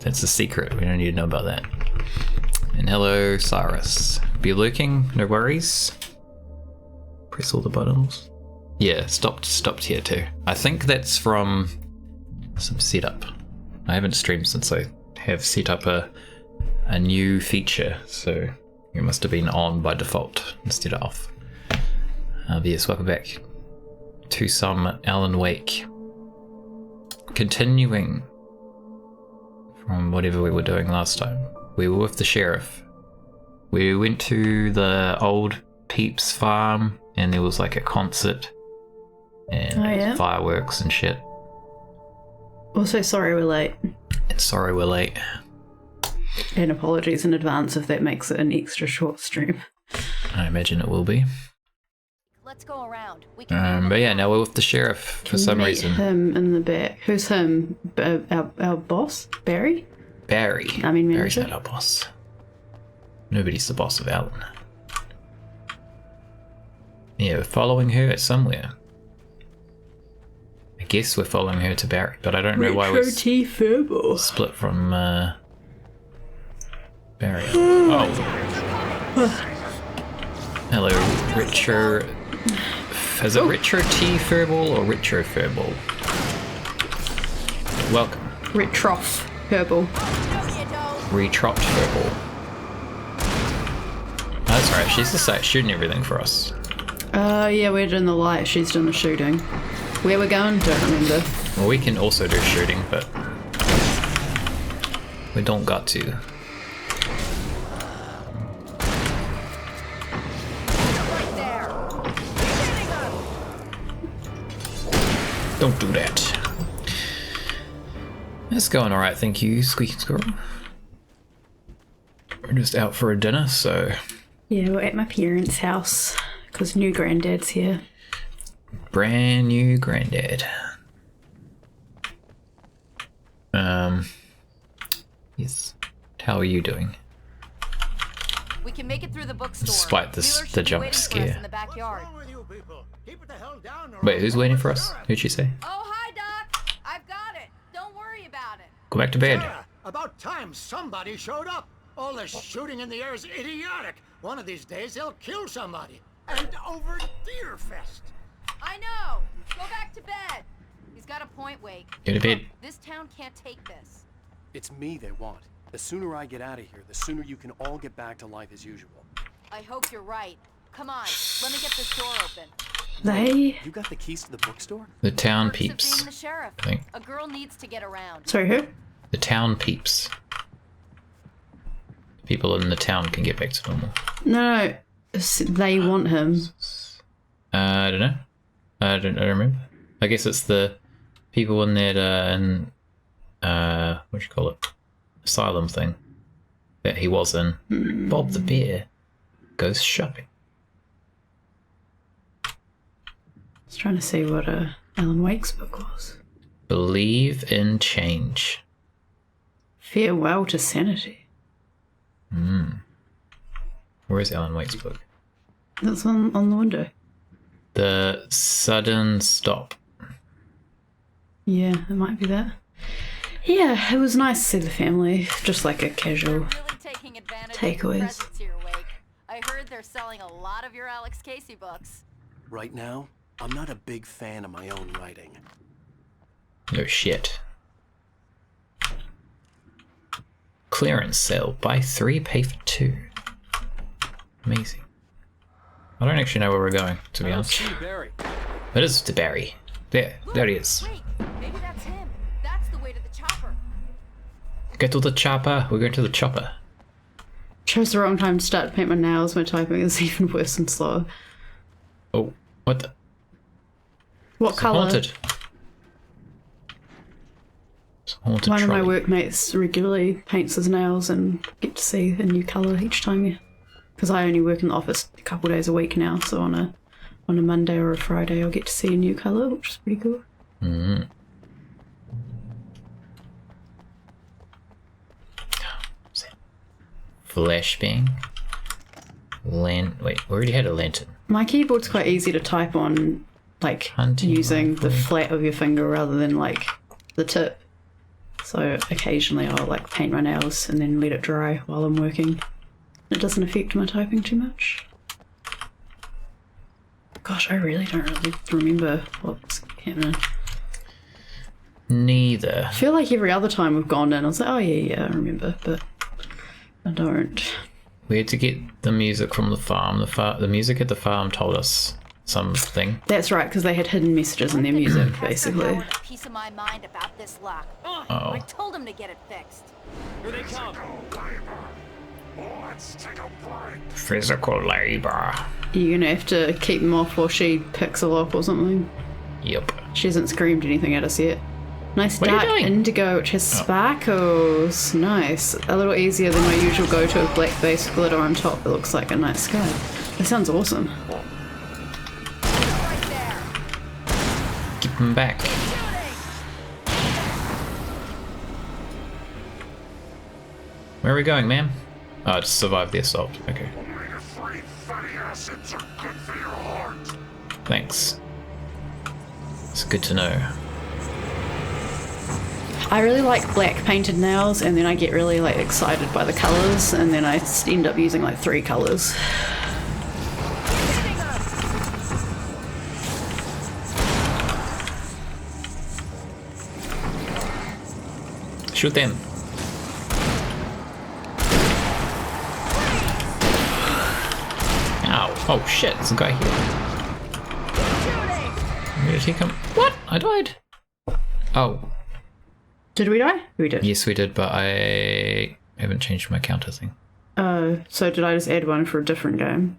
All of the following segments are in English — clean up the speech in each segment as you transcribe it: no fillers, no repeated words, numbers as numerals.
That's a secret. We don't need to know about that. And hello, Cyrus. Be lurking, no worries. Press all the buttons. Yeah, stopped here too. I think that's from some setup. I haven't streamed since I have set up a new feature, so it must have been on by default instead of off. But yes, welcome back to some Alan Wake. Continuing from whatever we were doing last time. We were with the sheriff. We went to the old Peeps farm and there was like a concert and fireworks and shit. Also, sorry we're late. And sorry we're late. And apologies in advance if that makes it an extra short stream. I imagine it will be. Let's go around. But yeah, now we're with the sheriff for some reason. Him in the back. Who's him? Our boss? Barry? Barry. I mean, Barry's manager? not our boss. Nobody's the boss of Alan. Yeah, we're following her somewhere. I guess we're following her to Barry, but I don't know why we're split from Barry. Oh. Hello, Retro. Is it Retro T Furball or Retro Furball? Welcome. Retroff Herbal. Retrot Furball. Oh, that's right, she's just like shooting everything for us. Yeah, we're doing the light, she's doing the shooting. Where we're going? Don't remember. Well, we can also do shooting, but we don't got to. Don't do that. It's going alright, thank you, Squeaky Squirrel. We're just out for a dinner, so... Yeah, we're at my parents' house, because new granddad's here. Brand new granddad. Yes. How are you doing? We can make it through the bookstore. Despite the jump scare. In the backyard. Wait, who's waiting for us? Who'd she say? Oh, hi, Doc. I've got it. Don't worry about it. Go back to bed. Yeah, about time somebody showed up. All this shooting in the air is idiotic. One of these days they'll kill somebody. And over Deerfest. I know. Go back to bed. He's got a point, Wake. Go to bed. This town can't take this. It's me they want. The sooner I get out of here, the sooner you can all get back to life as usual. I hope you're right. Come on, let me get this door open. You got the keys to the bookstore? The town Perks of peeps. being the sheriff. I think. A girl needs to get around. Sorry, who? The town peeps. People in the town can get back to normal. No, they want him. I don't know. I don't remember. I guess it's the people in that what do you call it? Asylum thing that he was in. Bob the Bear goes shopping. I was trying to see what Alan Wake's book was. Believe in change. Farewell to Sanity. Where is Alan Wake's book? That's on the window. The Sudden Stop. Yeah, it might be that. Yeah, it was nice to see the family. Just like a casual Really taking advantage takeaways. of the presence here, Wake. I heard they're selling a lot of your Alex Casey books. Right now, I'm not a big fan of my own writing. No shit. Clearance sale. Buy 3, pay for 2. Amazing. I don't actually know where we're going, to be honest. See Barry. It is to Barry. There he is. Wait, maybe that's him. That's the way to the chopper. Get to the chopper. We're going to the chopper. Chose the wrong time to start to paint my nails. My typing is even worse and slower. Oh, what the? What It's colour? haunted. It's a haunted One of my trolley. workmates regularly paints his nails and get to see a new colour each time, yeah. Because I only work in the office a couple days a week now, so on a Monday or a Friday I'll get to see a new colour, which is pretty cool. Mm. Flashbang. Wait, we already had a lantern. My keyboard's quite easy to type on, like Hunting using the rifle. flat of your finger rather than like the tip. So occasionally I'll like paint my nails and then let it dry while I'm working. It doesn't affect my typing too much. Gosh, I really don't really remember what's happening. Neither. I feel like every other time we've gone in, I was like, oh yeah, I remember, but I don't. We had to get the music from the farm. The music at the farm told us something. That's right, because they had hidden messages in their music, Pastor basically. Howard a piece of my mind about this lock. Oh. I told him to get it fixed. Here they come. Physical labor. You're gonna have to keep them off while she picks a lock or something. Yep. She hasn't screamed anything at us yet. Nice What are you dark doing? indigo, which has sparkles. Nice. A little easier than my usual go-to of black base glitter on top. It looks like a night sky. That sounds awesome. Right there. Keep him back. Shooting. Where are we going, ma'am? Oh, to survive the assault. Okay. Thanks. It's good to know. I really like black painted nails, and then I get really like excited by the colours, and then I end up using like 3 colours. Hitting us. Shoot them. Ow. Oh shit, there's a guy here. Shooting. Where did he come? What? I died. Oh. Did we die? We did. Yes, we did, but I haven't changed my counter thing. So did I just add one for a different game?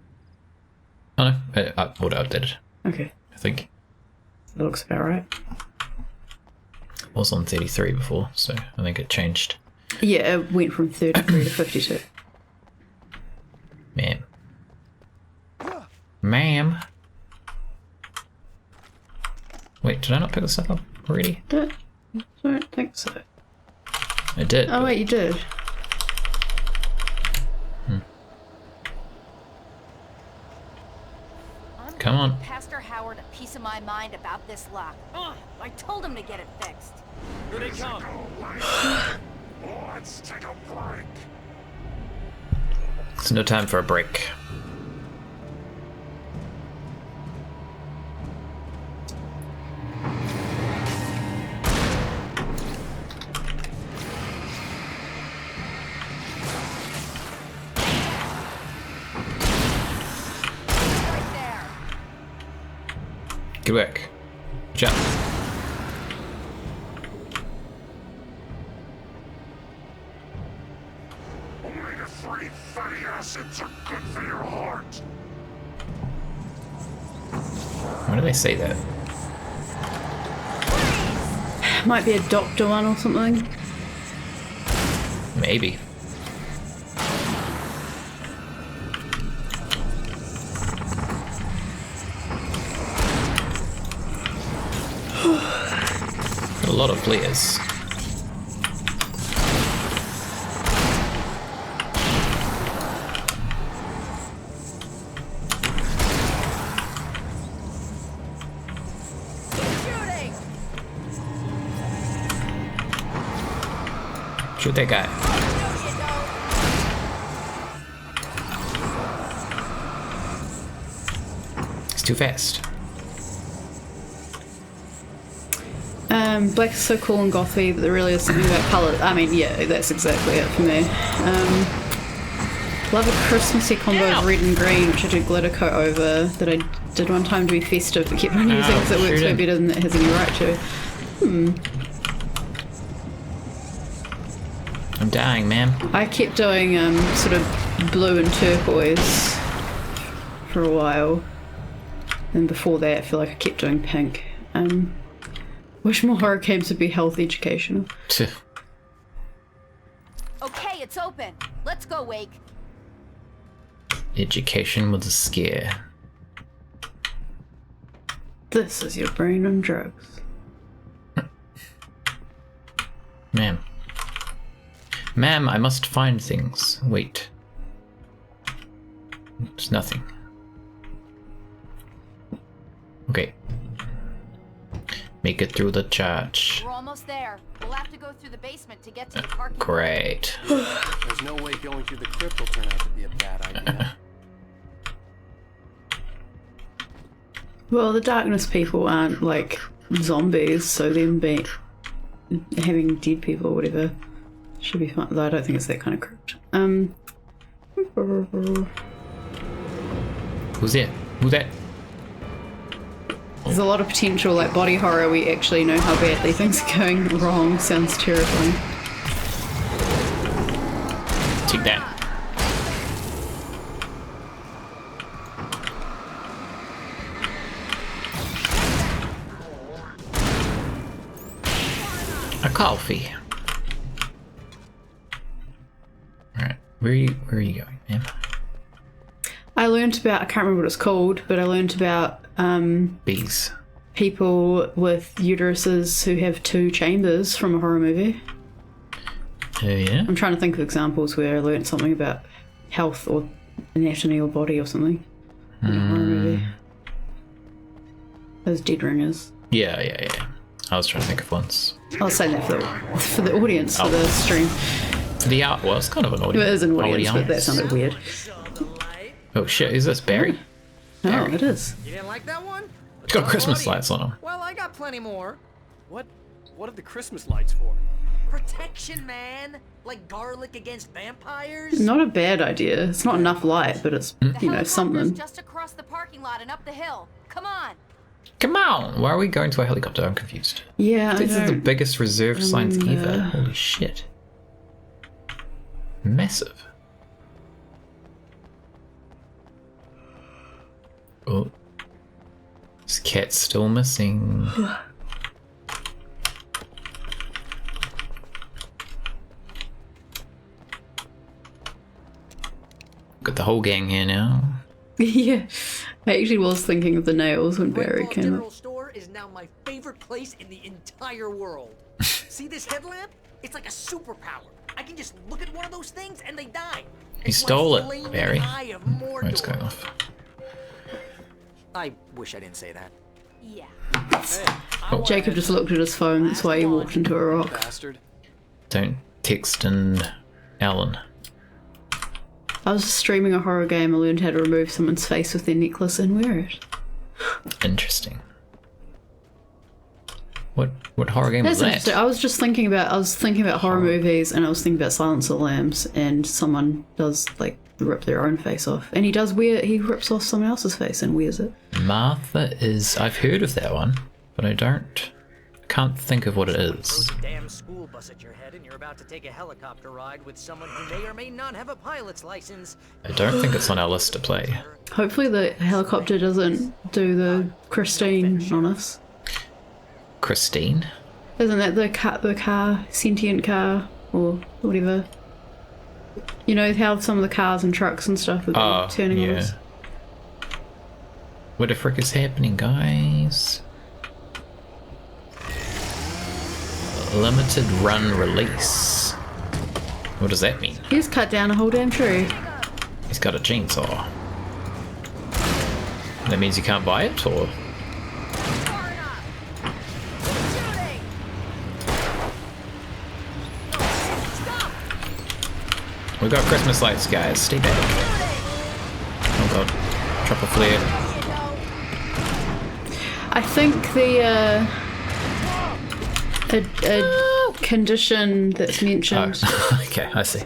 Oh no, I auto updated, Okay, I think. that looks about right. It was on 33 before, so I think it changed. Yeah, it went from 33 to 52. Ma'am. Ma'am. Wait, did I not pick this up already? I don't think so. I did. Oh wait, you did. I'm Come on. giving Pastor Howard a piece of my mind about this lock. I told him to get it fixed. Here they come. It's no time for a break. Right there. Good work. Jump. Why do they say that? Might be a doctor one or something. Maybe. A lot of players. Shooting. Shoot that guy. He's too fast. Black is so cool and gothy, but there really is something about colour. I mean, yeah, that's exactly it for me. Love a Christmassy combo of red and green, which I did glitter coat over, that I did one time to be festive, but kept on using because it works shoot way him. better than it has any right to. I'm dying, ma'am. I kept doing sort of blue and turquoise for a while, and before that I feel like I kept doing pink. Wish more horror games would be health educational. Okay, it's open. Let's go, Wake. Education with a scare. This is your brain on drugs. Ma'am. Ma'am, I must find things. Wait. There's nothing. Okay. Make it through the church. We're almost there. We'll have to go through the basement to get to the parking lot. Great. There's no way going through the crypt will turn out to be a bad idea. Well, the darkness people aren't like zombies, so them having dead people or whatever should be fine. Though I don't think it's that kind of crypt. Who's that? Who's that? There's a lot of potential like body horror. We actually know how badly things are going wrong. Sounds terrifying. Take that. A coffee. Alright, where are you going, man? I learned about, I can't remember what it's called, but I learned about Bees. people with uteruses who have 2 chambers from a horror movie. Oh yeah? I'm trying to think of examples where I learned something about health or anatomy or body or something in a horror movie. Those dead ringers. Yeah. I was trying to think of ones. I'll say that for the audience, for the stream. For the art, well, it's kind of an It audience. is an audience, but that sounded weird. Oh shit, is this Barry? Oh, it is. You didn't like that one? It's got Christmas lights on them. Well, I got plenty more. What are the Christmas lights for? Protection, man. Like garlic against vampires. Not a bad idea. It's not enough light, but it's, The you know, helicopter's something. just across the parking lot and up the hill. Come on. Come on! Why are we going to a helicopter? I'm confused. Yeah, I This is the don't biggest reserved signs ever. remember. Holy shit. Massive. Oh. This cat's still missing. Got the whole gang here now. Yeah. I actually was thinking of the nails when Barry Red Ball came General up. Store is now my favorite place in the entire world. See this headlamp? It's like a superpower. I can just look at one of those things and they die. He It's stole like it, flaming Barry. eye of Oh, it's Mordor. going off. I wish I didn't say that. Yeah. Jacob just looked at his phone, that's why he walked into a rock. Bastard. Don't text and Alan. I was just streaming a horror game. I learned how to remove someone's face with their necklace and wear it. Interesting. What horror game That's was interesting. that? I was thinking about horror movies, and I was thinking about Silence of the Lambs, and someone does like rip their own face off, and he rips off someone else's face and wears it. Martha is... I've heard of that one, but I can't think of what it is. Throws a damn school bus at your head and you're about to take a helicopter ride with someone who may or may not have a pilot's license. I don't think it's on our list to play. Hopefully the helicopter doesn't do the Christine on us. Christine? Isn't that the car, sentient car, or whatever? You know how some of the cars and trucks and stuff would be turning on yeah. us? What the frick is happening, guys? Limited run release. What does that mean? He's cut down a whole damn tree. He's got a chainsaw. That means you can't buy it, or? Far enough. Shooting. Stop. We got Christmas lights, guys. Stay back. Oh god. Triple flare. I think the a condition that's mentioned. Oh, okay, I see.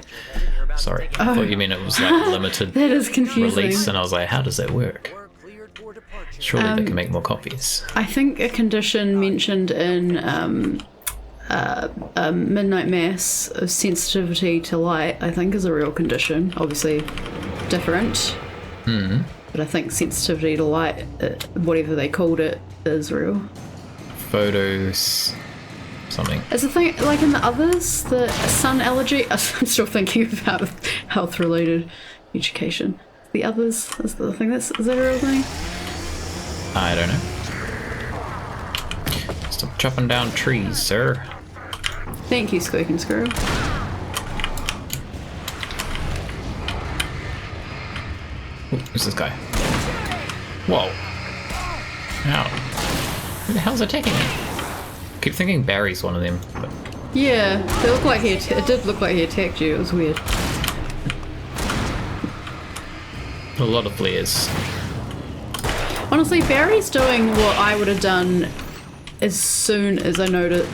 Sorry. I thought you meant it was like limited That is confusing. release, and I was like, how does that work? Or cleared for departure. Surely they can make more copies. I think a condition mentioned in Midnight Mass of sensitivity to light, I think is a real condition. Obviously different. But I think sensitivity to light, whatever they called it, is real. Photos... something. Is the thing, like in the others, the sun allergy? I'm still thinking about health-related education. The others, is the thing is that a real thing? I don't know. Stop chopping down trees, sir. Thank you, Squeak and Squirrel. Ooh, who's this guy? Whoa. Ow. Who the hell's attacking me? keep thinking Barry's one of them, but Yeah, they look like it did look like he attacked you. It was weird. a lot of flares. Honestly, Barry's doing what I would have done as soon as I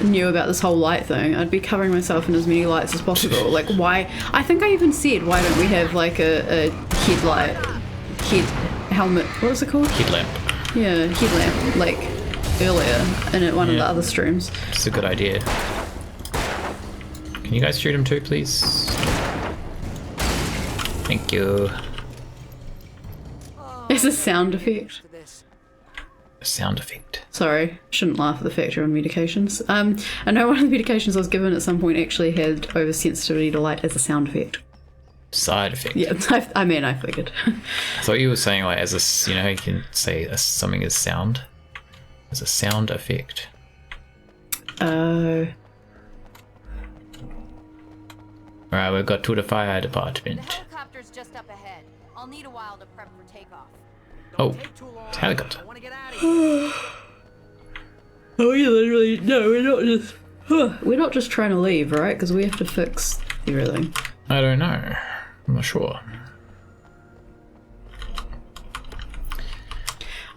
knew about this whole light thing. I'd be covering myself in as many lights as possible. Like, why? I think I even said, why don't we have like a headlight, helmet? What was it called? Headlamp. Yeah, headlamp. Like earlier in one of the other streams. It's a good idea. Can you guys shoot him too, please? Thank you. It's a sound effect. A sound effect. Sorry, shouldn't laugh at the fact you're on medications. I know one of the medications I was given at some point actually had oversensitivity to light as a sound effect. Side effect. Yeah, I figured. I thought you were saying like as a, you know, you can say something as sound. As a sound effect. Oh. Alright, we've got to the fire The department. helicopter's just up ahead. I'll need a while to prep for takeoff. Oh, it's a helicopter. I want to get out of here. Oh, yeah, literally. No, we're not just trying to leave, right? Because we have to fix everything. I don't know. I'm not sure.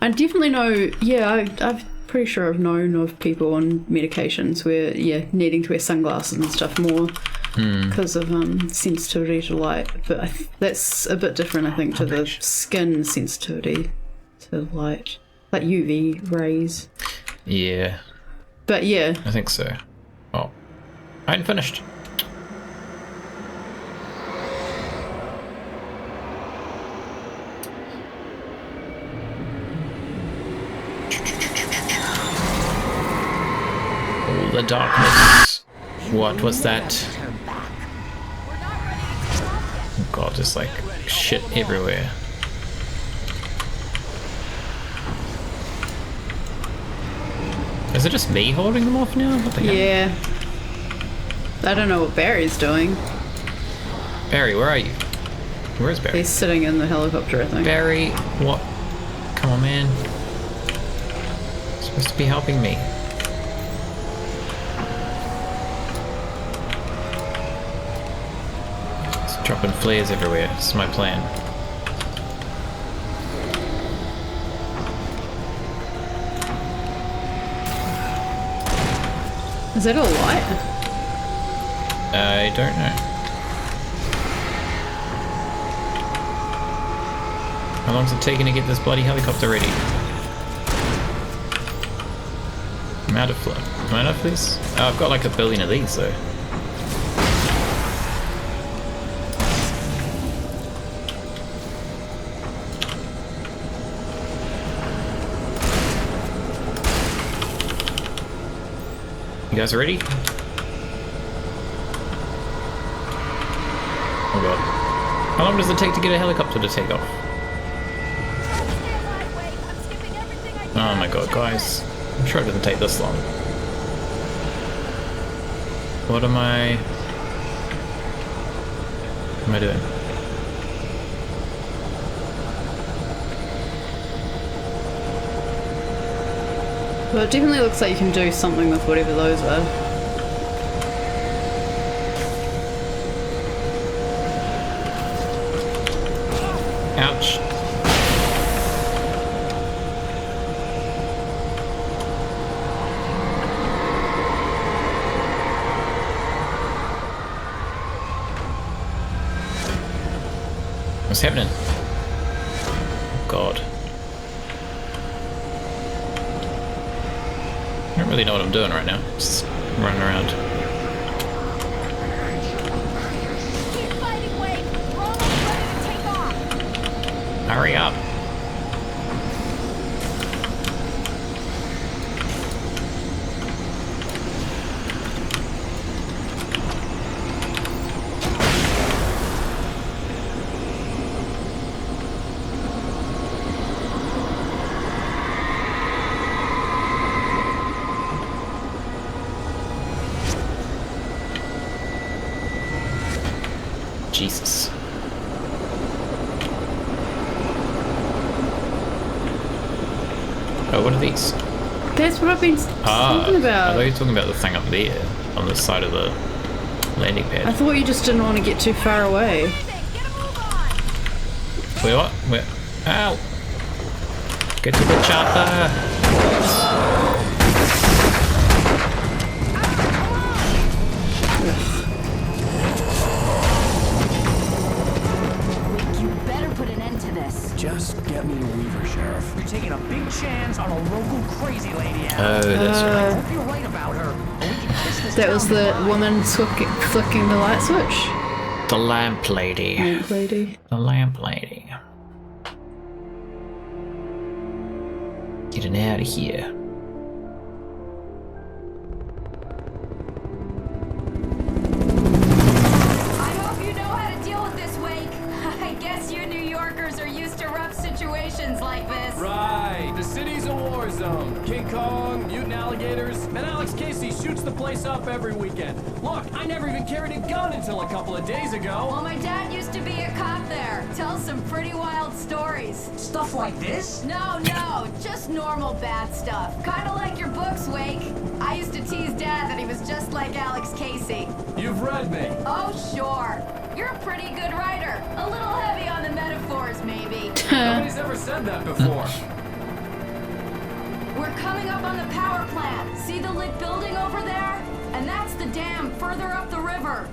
I definitely know. Yeah, I'm pretty sure I've known of people on medications where, yeah, needing to wear sunglasses and stuff more because of sensitivity to light. But that's a bit different, I think, to the skin sensitivity to light, like UV rays. Yeah, But yeah, I think so. Oh, I hadn't finished. All the darkness. What was that? Oh god, there's like shit everywhere. Is it just me holding them off now? What the hell? yeah. I don't know what Barry's doing. Barry, where are you? Where's Barry? He's sitting in the helicopter, I think. Barry, what? Come on, man. You're supposed to be helping me. Just dropping flares everywhere. This is my plan. Is that all light? I don't know. How long's it taking to get this bloody helicopter ready? I'm out of flow. Am I enough, please? Oh, I've got like 1 billion of these, though. You guys ready? Oh god. How long does it take to get a helicopter to take off? Oh my god, guys. I'm sure it doesn't take this long. What am I doing? Well, it definitely looks like you can do something with whatever those are. Ouch. What's happening? God. I don't really know what I'm doing right now. Just running around. Keep fighting, Wade. We're almost ready to take off. Hurry up. Jesus. Oh, what are these? That's what I've been talking I thought about. you were talking about the thing up there on the side of the landing I pad. thought you just didn't want to get too far away. Get a move on! Wait, what? Wait. Ow! Get to the chopper! You better put an end to this. Just get me to Weaver, Sheriff. You're taking a big chance on a local crazy lady, Oh, Alan. that's right. I hope you're right about her. And we can kiss this That was town the goodbye. woman flicking the light switch. The lamp lady. Lamp lady. The lamp lady. Getting out of here. I hope you know how to deal with this, Wake. I guess you New Yorkers are used to rough situations like this. Right, the city's a war zone. King Kong, mutant alligators, and Alex Casey shoots the place up every weekend. Look, I never even carried a gun until a couple of days ago. Well, my dad used to be a cop there. Tells some pretty wild stories. Stuff like this? No, just normal bad stuff. Kinda like your books, Wake. I used to tease Dad that he was just like Alex Casey. You've read me. Oh, sure. You're a pretty good writer. A little heavy on the metaphors, maybe. Nobody's ever said that before. We're coming up on the power plant. See the lit building over there? And that's the dam further up the river.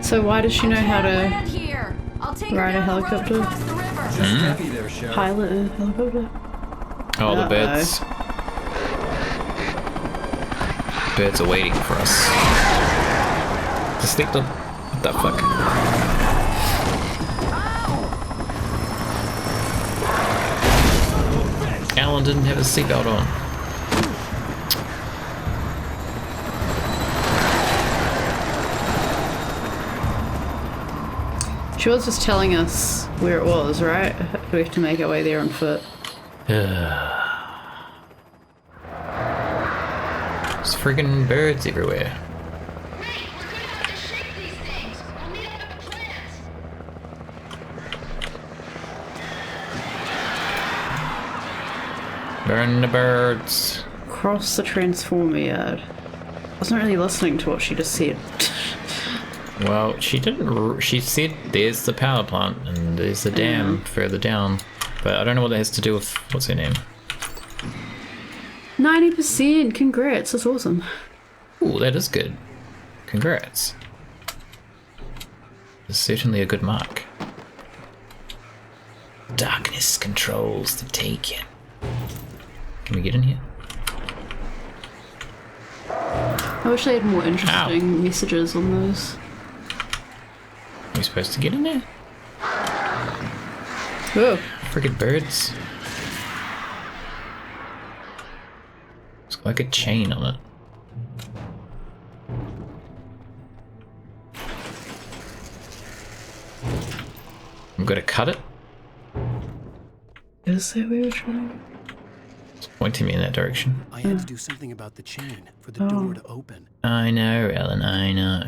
So why does she know how Land to here. I'll take ride her a down the road helicopter? across the river. Just get me there, Sheriff. pilot a helicopter? Oh, the Uh-oh. birds. Birds are waiting for us. Just leave them. What the fuck? Alan didn't have his seatbelt on. She was just telling us where it was, right? We have to make our way there on foot. There's friggin' birds everywhere. Burn the birds. Cross the transformer yard. I wasn't really listening to what she just said. Well, she didn't. She said there's the power plant and there's the dam further down, but I don't know what that has to do with what's her name. 90%! Congrats, that's awesome. Ooh, that is good. Congrats. It's certainly a good mark. Darkness controls the taken. Can we get in here? I wish they had more interesting messages on those. Are we supposed to get in there? Oh, Friggin' birds. It's got like a chain on it. I'm gonna cut it. is that where we're trying? It's pointing me in that direction. I had to do something about the chain for the door to open. I know, Ellen, I know.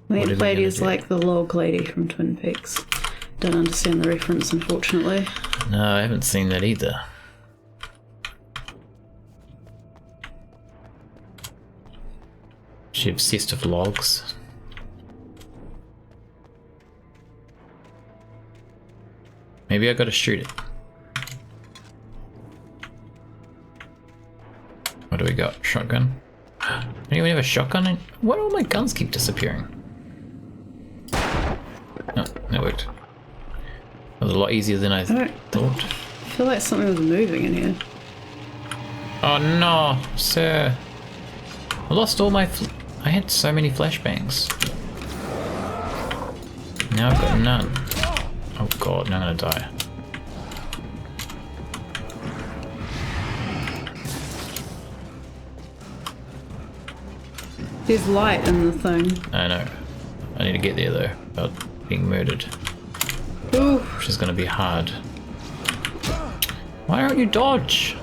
What are we Lamp lady gonna is do? like the log lady from Twin Peaks. Don't understand the reference, unfortunately. No, I haven't seen that either. She obsessed with logs. Maybe I gotta shoot it. What do we got? Shotgun? Anyone have a shotgun? Why do all my guns keep disappearing? Oh, that worked. That was a lot easier than I don't- thought. I feel like something was moving in here. Oh no, sir. I lost all my. I had so many flashbangs. Now I've got none. Oh god, now I'm gonna die. There's light in the thing. I know. I need to get there though, without being murdered. Ooh, Which is gonna be hard. Why don't you dodge?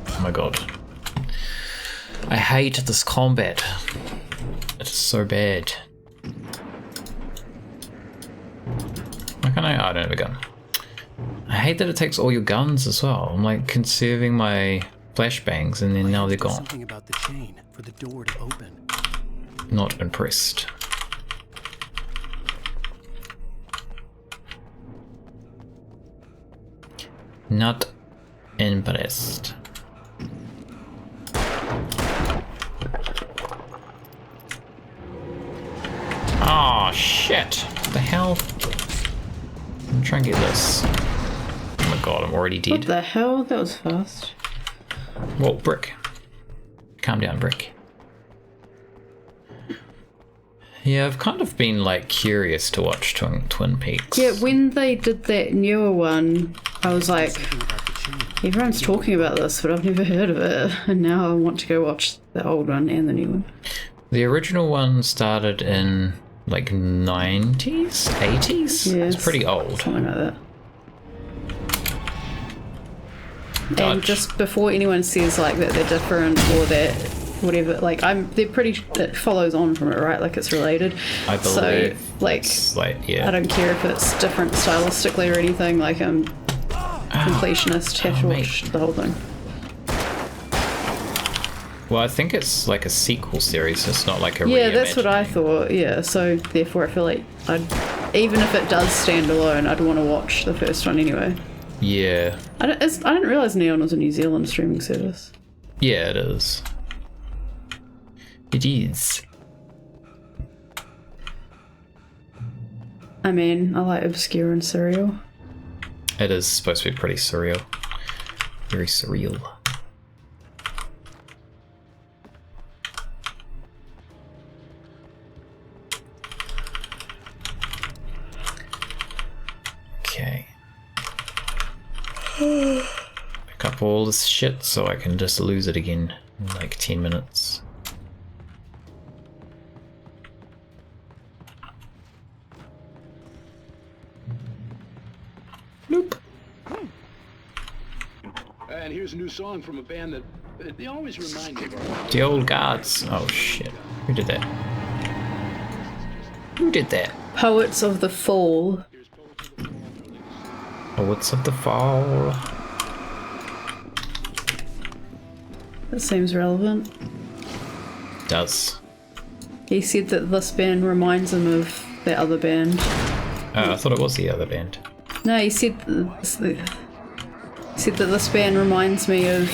Oh my god. I hate this combat. It's so bad. Why can't I? Oh, I don't have a gun. I hate that it takes all your guns as well. I'm like conserving my flashbangs and then now they're gone. Something about the chain for the door to open. Not impressed. Not impressed. Oh shit! What the hell? I'm trying to get this. Oh my god, I'm already What dead. the hell? That was fast. Whoa, Brick. Calm down, Brick. Yeah, I've kind of been like curious to watch Twin Peaks. Yeah, when they did that newer one, I was like, everyone's talking about this, but I've never heard of it. And now I want to go watch the old one and the new one. The original one started in like 90s? 80s? Yeah, It's pretty old. Something like that. And Dodge. just before anyone says like that they're different or that whatever, like they're pretty, it follows on from it, right? Like it's related. I believe So like, it's like, yeah. I don't care if it's different stylistically or anything. Like I'm completionist, have to watch the whole thing. Well, I think it's like a sequel series. It's not like a Yeah, that's what I reimagining. thought. Yeah, so therefore I feel like even if it does stand alone, I'd want to watch the first one anyway. Yeah. I didn't realise Neon was a New Zealand streaming service. Yeah, it is. It is. I mean, I like obscure and surreal. It is supposed to be pretty surreal. Very surreal. Okay. Pick up all this shit so I can just lose it again in like 10 minutes. Nope. And here's a new song from a band that they always remind me of our... The old guards. Oh shit. Who did that? Who did that? Poets of the Fall. Poets of the Fall. That seems relevant. Does. He said that this band reminds him of the other band. Oh, I thought it was the other band. No, he said that this band reminds me of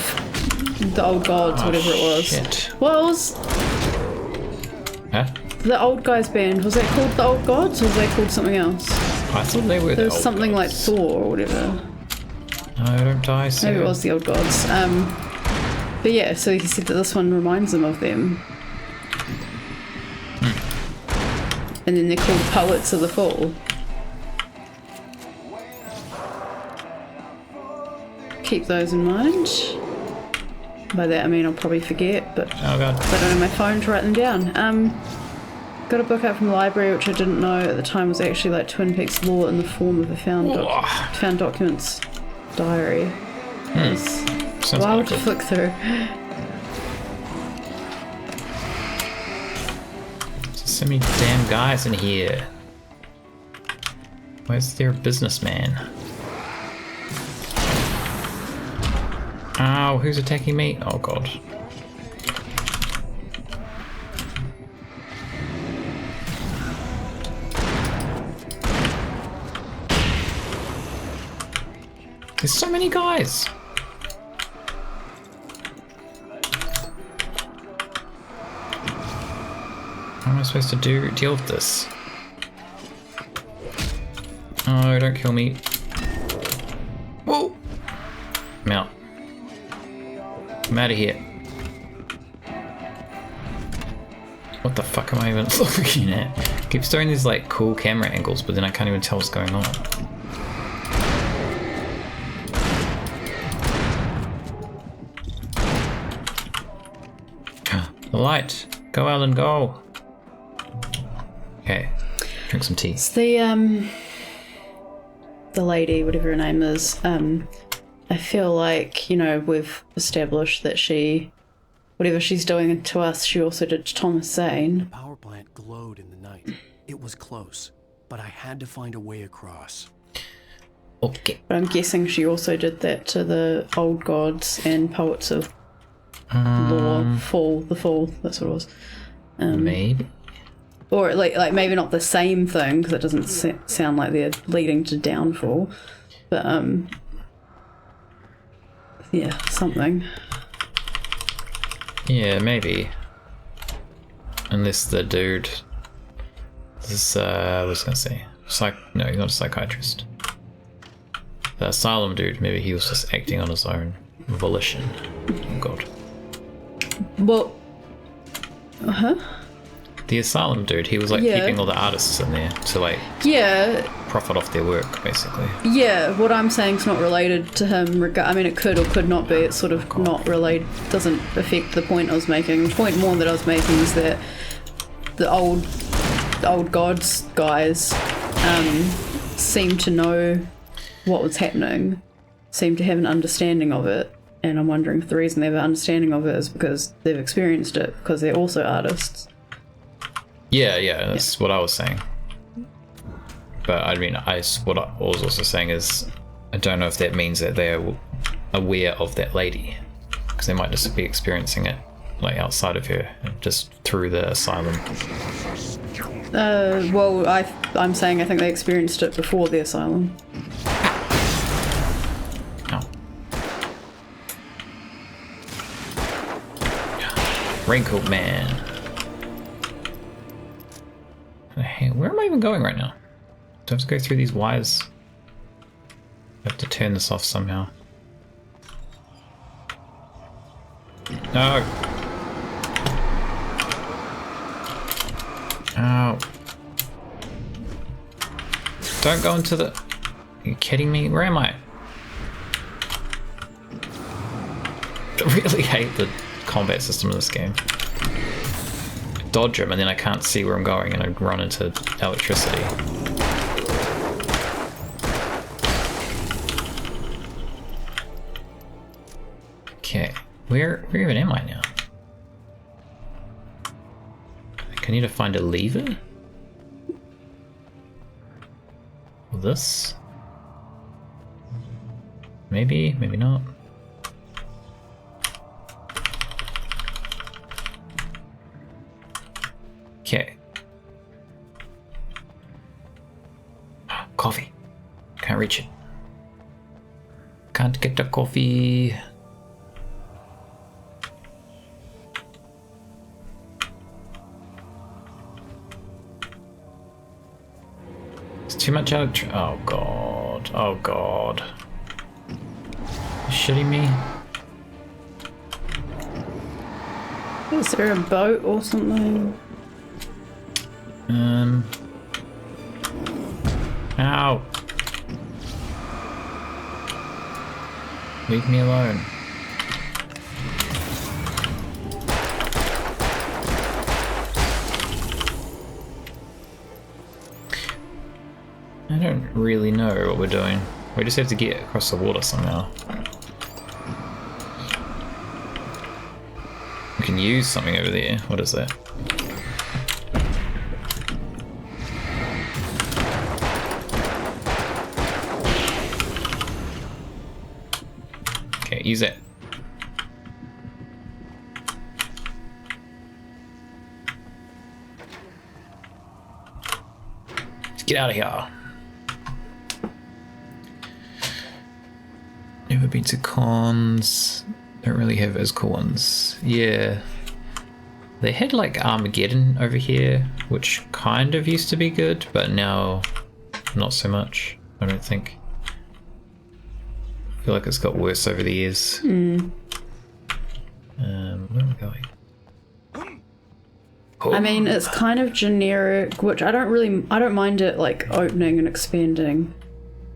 the Old Gods, whatever it was. Shit. What was Huh? the old guy's band? Was that called the Old Gods or was that called something else? I thought they were There the was old something like gods. Thor or whatever. No, don't die soon. Maybe it was the Old Gods. But yeah, so he said that this one reminds him of them. And then they're called Poets of the Fall. Keep those in mind. By that I mean I'll probably forget, but Oh god. I don't have my phone to write them down. Got a book out from the library which I didn't know at the time was actually like Twin Peaks lore in the form of a found documents diary. It was Sounds wild kinda to flick through. So many damn guys in here. Where's their businessman? Oh, who's attacking me? Oh god. There's so many guys. How am I supposed to deal with this? Oh, don't kill me. Whoa! I'm out. I'm out of here. What the fuck am I even looking at? Keeps throwing these like cool camera angles, but then I can't even tell what's going on. The light. Go, Alan, go. Okay. Drink some tea. It's the lady, whatever her name is, I feel like, you know, we've established that she, whatever she's doing to us, she also did to Thomas Zane. Power plant glowed in the night. It was close, but I had to find a way across. Okay. But I'm guessing she also did that to the Old Gods and Poets of Law. The Fall, that's what it was. Maybe. Or like maybe not the same thing, because it doesn't sound like they're leading to downfall. But yeah, something. Yeah, maybe. Unless the dude is, I was gonna say, no, he's not a psychiatrist. The asylum dude, maybe he was just acting on his own volition. Oh god. Well, The asylum dude, he was like Yeah. keeping all the artists in there to like yeah, profit off their work, basically. yeah. What I'm saying is not related to him. I mean, it could or could not be. It's sort of not related. Doesn't affect the point I was making. The point more that I was making is that the old gods guys seem to know what was happening, seem to have an understanding of it, and I'm wondering if the reason they have an understanding of it is because they've experienced it, because they're also artists. Yeah, that's what I was saying. But I mean, what I was also saying is, I don't know if that means that they're aware of that lady, because they might just be experiencing it like outside of her, just through the asylum. Well, I'm saying I think they experienced it before the asylum. Oh. Raincoat Man. Hey, where am I even going right now? Do I have to go through these wires? I have to turn this off somehow. No! Ow. Don't go into the... Are you kidding me? Where am I? I really hate the combat system in this game. I dodge him and then I can't see where I'm going and I run into electricity. Okay, where even am I now? I need to find a lever? This? Maybe, maybe not. Okay. Coffee. Can't reach it. Can't get the coffee. It's too much electric. Oh god. Oh god. You shitting me? Is there a boat or something? Ow. Leave me alone. I don't really know what we're doing. We just have to get across the water somehow. We can use something over there. What is that? Okay, use it. Let's get out of here. Never been to cons. Don't really have as cool ones. Yeah. They had like Armageddon over here, which kind of used to be good, but now not so much, I don't think. I feel like it's got worse over the years. Where am I going? Oh. I mean, it's kind of generic, which I don't mind it like opening and expanding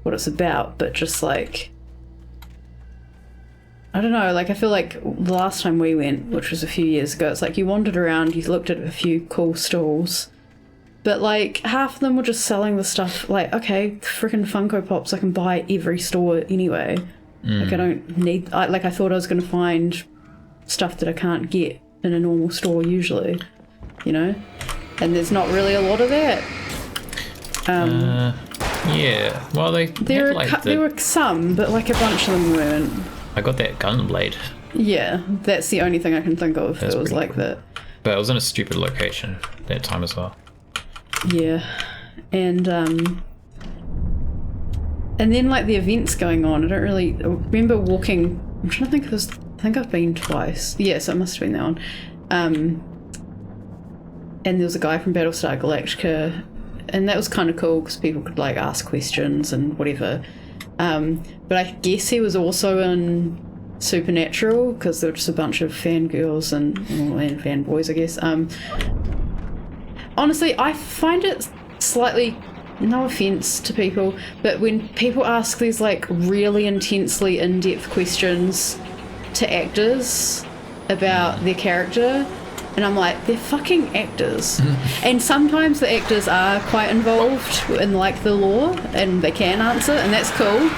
what it's about, but just like, I don't know, like I feel like the last time we went, which was a few years ago, it's like you wandered around, you looked at a few cool stalls, but like half of them were just selling the stuff like, okay, freaking Funko Pops I can buy at every store anyway. Like I don't need, I thought I was going to find stuff that I can't get in a normal store usually, you know? And there's not really a lot of that. Yeah. Well, they There had, were like, there were some, but like a bunch of them weren't. I got that gunblade, Yeah, that's the only thing I can think of That's that was pretty like cool. that. but it was in a stupid location that time as well. Yeah, and then like the events going on. I don't really I remember walking. I'm trying to think if this. I think I've been twice. Yeah, so it must have been that one. And there was a guy from Battlestar Galactica, and that was kind of cool because people could like ask questions and whatever. But I guess he was also in Supernatural because there were just a bunch of fangirls and fanboys, I guess. Honestly, I find it slightly, no offense to people, but when people ask these like really intensely in-depth questions to actors about their character, and I'm like, they're fucking actors. And sometimes the actors are quite involved in like the lore and they can answer, and that's cool.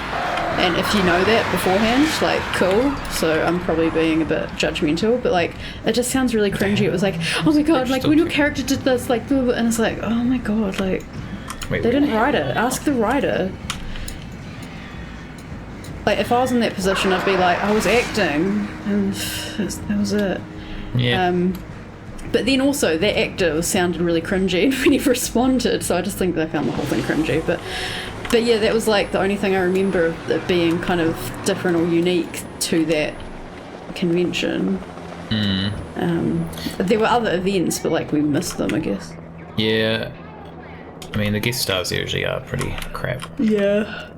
And if you know that beforehand, like, cool. So I'm probably being a bit judgmental, but like, it just sounds really cringy. It was like, oh my god, like when your character did this, like, blah, blah, and it's like, oh my god, like, Wait, they didn't write it. Ask the writer. Like, if I was in that position, I'd be like, I was acting, and that was it. Yeah. But then also, that actor sounded really cringy when he responded, so I just think they found the whole thing cringy. But yeah, that was like the only thing I remember of it being kind of different or unique to that convention. There were other events, but like we missed them, I guess. Yeah. I mean, the guest stars usually are pretty crap. Yeah.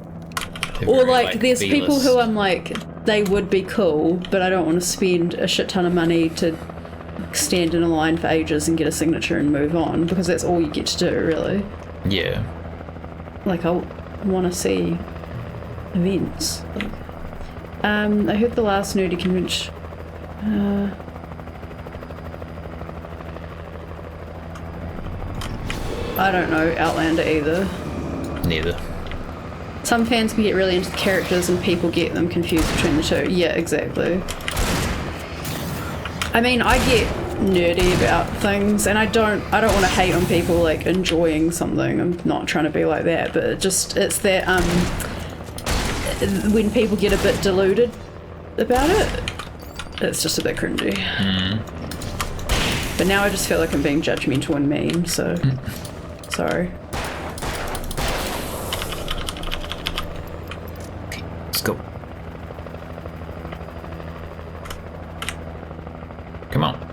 They're Or very, like, there's people B-list. who I'm like, they would be cool, but I don't want to spend a shit ton of money to stand in a line for ages and get a signature and move on, because that's all you get to do, really. Yeah. Like, I want to see events. I heard the last nerdy convention. I don't know Outlander either. Neither. Some fans can get really into the characters and people get them confused between the two. Yeah, exactly. I mean, I get nerdy about things, and I don't want to hate on people like enjoying something. I'm not trying to be like that, but it's that when people get a bit deluded about it, it's just a bit cringy. But now I just feel like I'm being judgmental and mean, so sorry. Let's go. Come on.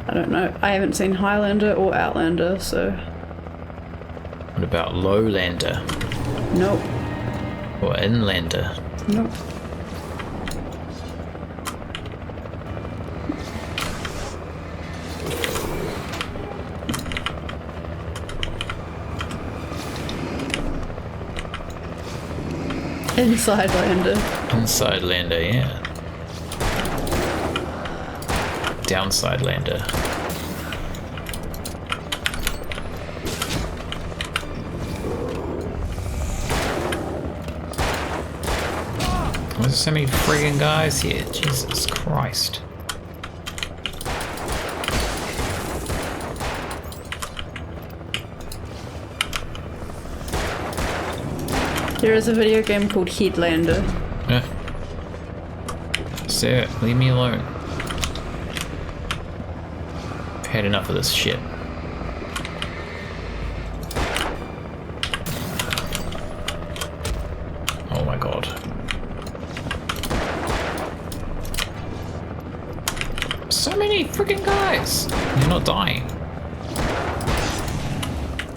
I don't know. I haven't seen Highlander or Outlander, so What about Lowlander? nope. Or Inlander? Nope. Inside Lander. Inside Lander, yeah. Downside Lander. Why is there so many friggin' guys here? Jesus Christ. There is a video game called Headlander. Sir, leave me alone. I've had enough of this shit. Oh my god. So many freaking guys! You're not dying.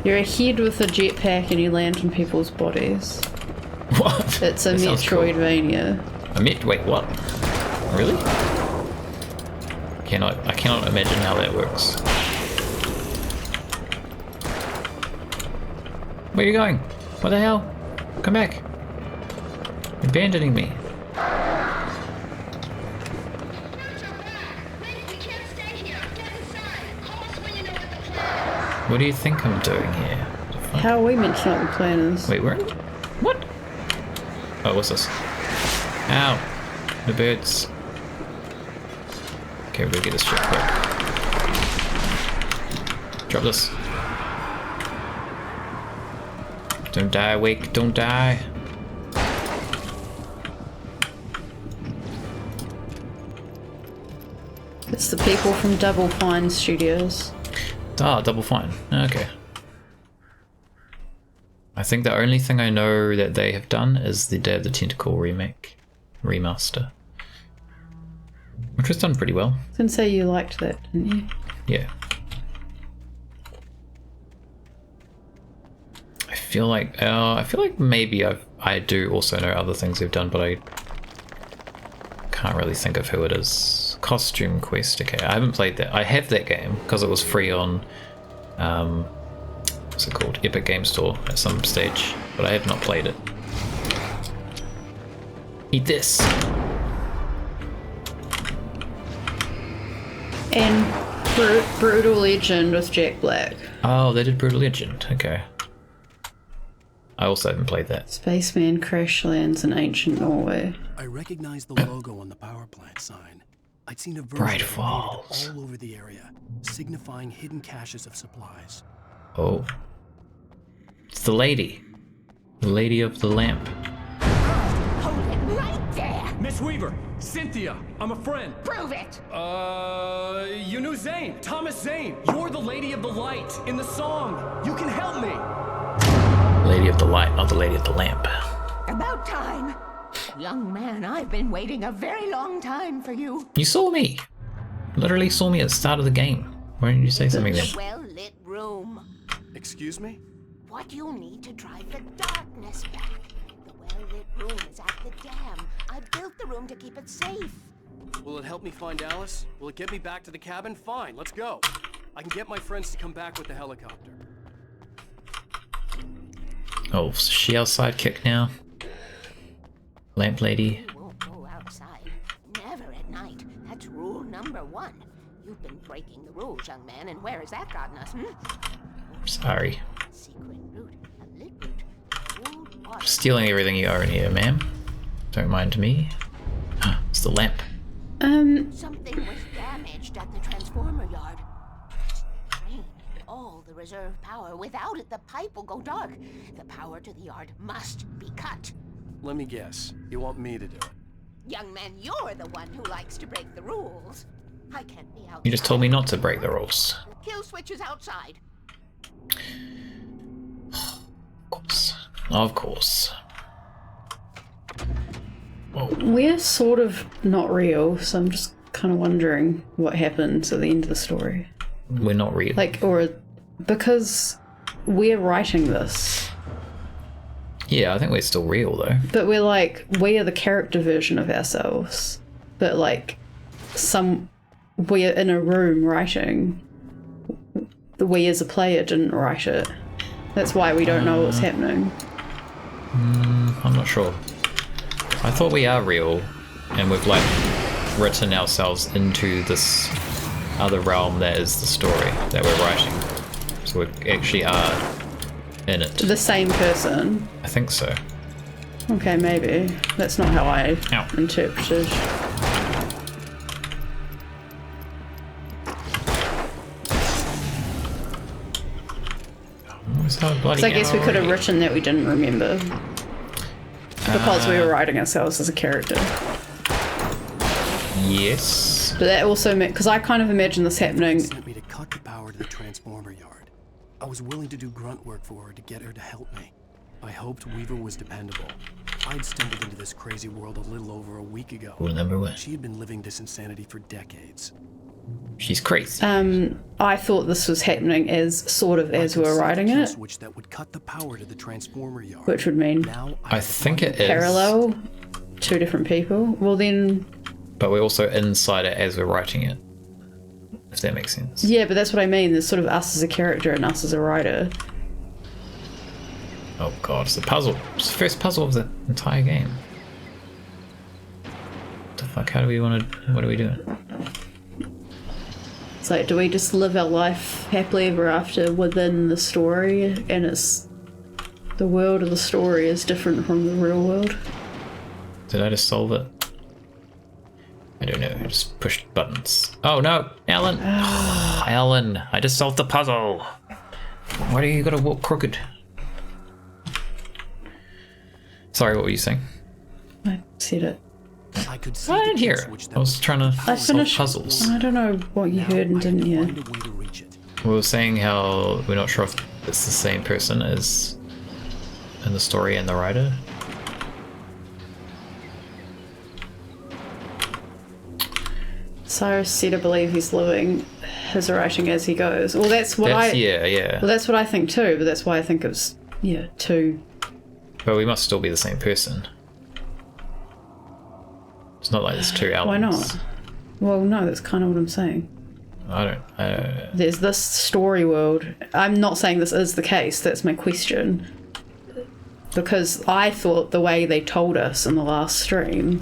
You're a head with a jetpack and you land on people's bodies. What? It's a That sounds cool. Metroidvania. Wait, what? Really? I cannot imagine how that works. Where are you going? What the hell? Come back. You're abandoning me. What do you think I'm doing here? How are we meant to know what the plan is? Wait, where? What? Oh, what's this? Ow! The birds. Okay, we'll get this shit quick. Drop this. Don't die, Wake, don't die. It's the people from Double Fine Studios. Ah, Double Fine. Okay. I think the only thing I know that they have done is the Day of the Tentacle remaster. Which was done pretty well. I was gonna say you liked that, didn't you? Yeah. I feel like maybe I do also know other things they've done, but I can't really think of who it is. Costume Quest. Okay, I haven't played that. I have that game because it was free on what's it called? Epic Game Store at some stage, but I have not played it. Eat this. And Brutal Legend with Jack Black. Oh, they did Brutal Legend. Okay. I also haven't played that. Spaceman crash lands in ancient Norway. I recognize the logo on the power plant sign. I'd seen a version Bright of it Falls. all over the area, signifying hidden caches of supplies. Oh. It's the lady. The lady of the lamp. Hold it right there. Miss Weaver, Cynthia, I'm a friend. Prove it. You knew Zane, Thomas Zane. You're the Lady of the Light in the song. You can help me. Lady of the light, not the lady of the lamp. About time. Young man, I've been waiting a very long time for you. You saw me. Literally saw me at the start of the game. Why didn't you say something then? The well-lit room. Excuse me? What you'll need to drive the darkness back. The well-lit room is at the dam. I built the room to keep it safe. Will it help me find Alice? Will it get me back to the cabin? Fine, let's go. I can get my friends to come back with the helicopter. Oh, is she our sidekick now? Lamp lady. You won't go outside. Never at night. That's rule number 1. You've been breaking the rules, young man, and where has that gotten us, Sorry. Secret route, a lit route, cold water. Stealing everything you own here, ma'am. Don't mind me. It's the lamp. Something was damaged at the transformer yard. Drain all the reserve power. Without it, the pipe will go dark. The power to the yard must be cut. Let me guess. You want me to do it? Young man, you're the one who likes to break the rules. I can't be out. You just told me not to break the rules. The kill switch is outside. Of course. Of course. We're sort of not real, so I'm just kind of wondering what happens at the end of the story. We're not real. Like, or because we're writing this, Yeah, I think we're still real though. but we're like, we are the character version of ourselves. But like, we're in a room writing. The we as a player didn't write it. That's why we don't know what's happening. I'm not sure. I thought we are real, and we've like written ourselves into this other realm that is the story that we're writing. So we actually are in it. The same person. I think so. Okay, maybe. That's not how I Ow. interpreted. So bloody So I guess we could have hell. written that we didn't remember. Because we were writing ourselves as a character. Yes. But that also meant, because I kind of imagine this happening. Sent me to cut the power to the transformer yard. I was willing to do grunt work for her to get her to help me. I hoped Weaver was dependable. I'd stumbled into this crazy world a little over a week ago. Rule number 1. She had been living this insanity for decades. She's crazy. I thought this was happening as we were writing it, Switch that would cut the power to the transformer yard. which would mean Now I think it is. parallel, 2 different people. Well then, But we're also inside it as we're writing it. If that makes sense. yeah, but that's what I mean. There's sort of us as a character and us as a writer. Oh god, it's the puzzle. It's the first puzzle of the entire game. What the fuck? How do we want to... What are we doing? It's like, do we just live our life happily ever after within the story, and it's the world of the story is different from the real world? Did I just solve it? I don't know. I just pushed buttons. Oh no, Alan! Alan, I just solved the puzzle. Why do you gotta walk crooked? Sorry, what were you saying? I said it. I could see I the didn't key hear it. switch that I was would trying to I solve finished. puzzles. I don't know what you Now heard and I have didn't to hear. find a way to reach it. We were saying how we're not sure if it's the same person as in the story and the writer. Cyrus said, I believe he's living his writing as he goes. Well, that's what Yeah. Well, that's what I think too. But that's why I think it's two. But we must still be the same person. It's not like there's two Why elements. not? Well, no, that's kind of what I'm saying. I don't. There's this story world. I'm not saying this is the case. That's my question. Because I thought the way they told us in the last stream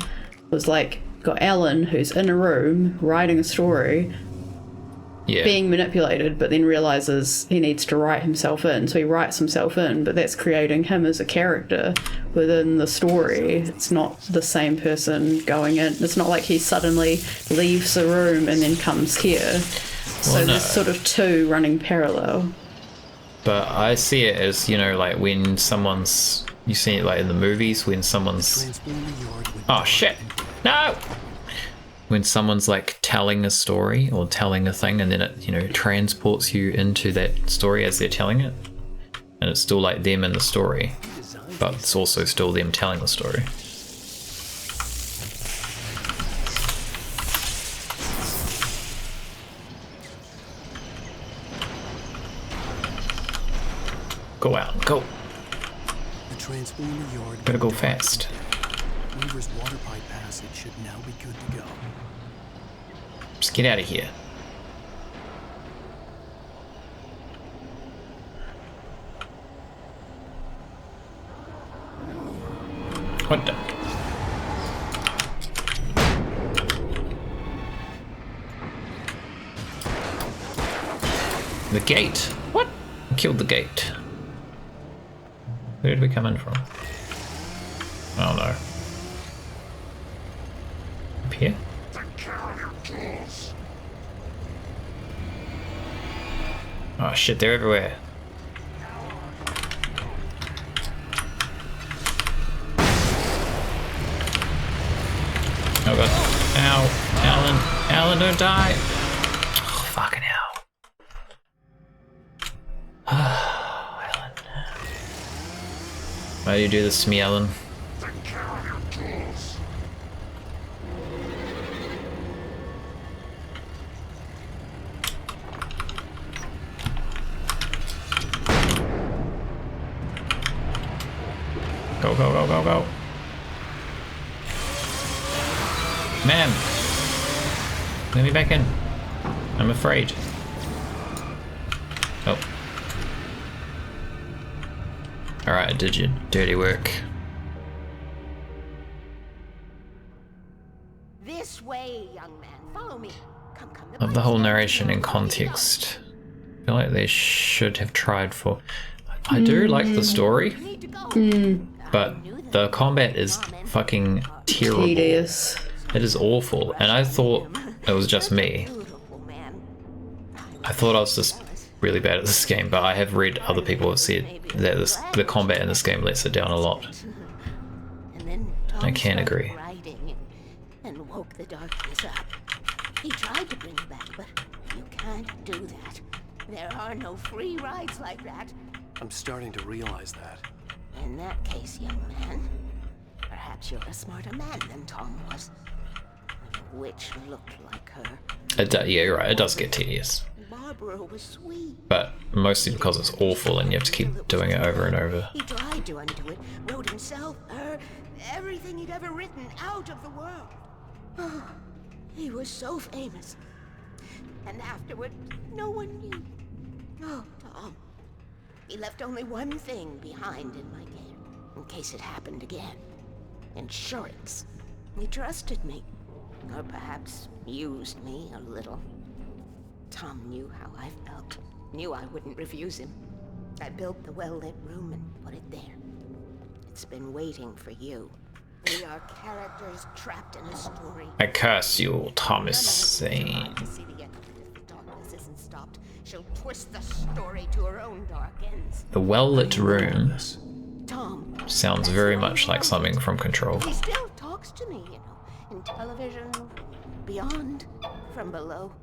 was like, got Alan, who's in a room writing a story, Yeah. being manipulated, but then realizes he needs to write himself in. So he writes himself in, but that's creating him as a character within the story. It's not the same person going in. It's not like he suddenly leaves the room and then comes here. So Well, no. there's sort of two running parallel. But I see it as, you know, like when someone's. You see it like in the movies when someone's. Transformer yard went Oh dark shit! and No! When someone's like telling a story or telling a thing and then it, you know, transports you into that story as they're telling it. And it's still like them in the story. But it's also still them telling the story. Go out, go. The transformer yard Better went go dark fast. and Weaver's water pipe passage should now be good to go. Just get out of here. What the? The gate. What? Killed the gate. Where did we come in from? Oh no. Up here? Oh shit, they're everywhere. Oh god. Ow. Alan. Alan, don't die. Oh, fucking hell. Alan. Why do you do this to me, Alan? Go, go, go, go, go. Man! Let me back in. I'm afraid. Oh. Alright, I did your dirty work. This way, young man. Follow me. Come, come. Of the whole narration in context. I feel like they should have tried for... I do like the story, Need to go. but the combat is fucking terrible. Tedious. It is awful, and I thought it was just me. Beautiful man. I thought I was just really bad at this game, but I have read other people have said that the combat in this game lets it down a lot. And then Tom I can't started agree. writing and woke the darkness up. He tried to bring you back, but you can't do that. There are no free rides like that. I'm starting to realize that. In that case, young man, perhaps you're a smarter man than Tom was. Which looked like her. Yeah, you're right, it does get tedious. Barbara was sweet. But mostly because it's awful and you have to keep doing it over and over. He tried to undo it, wrote himself, her, everything he'd ever written out of the world. Oh, he was so famous. And afterward, no one knew. Oh, Tom. He left only one thing behind in my game, in case it happened again. Insurance. He trusted me. Or perhaps used me a little. Tom knew how I felt. Knew I wouldn't refuse him. I built the well-lit room and put it there. It's been waiting for you. We are characters trapped in a story. I curse you, Thomas Zane. To see the end of it if the darkness isn't stopped. She'll twist the story to her own dark ends. The well-lit room. Tom, Tom. Sounds very much like something from Control. He still talks to me, you know, in television, beyond, from below.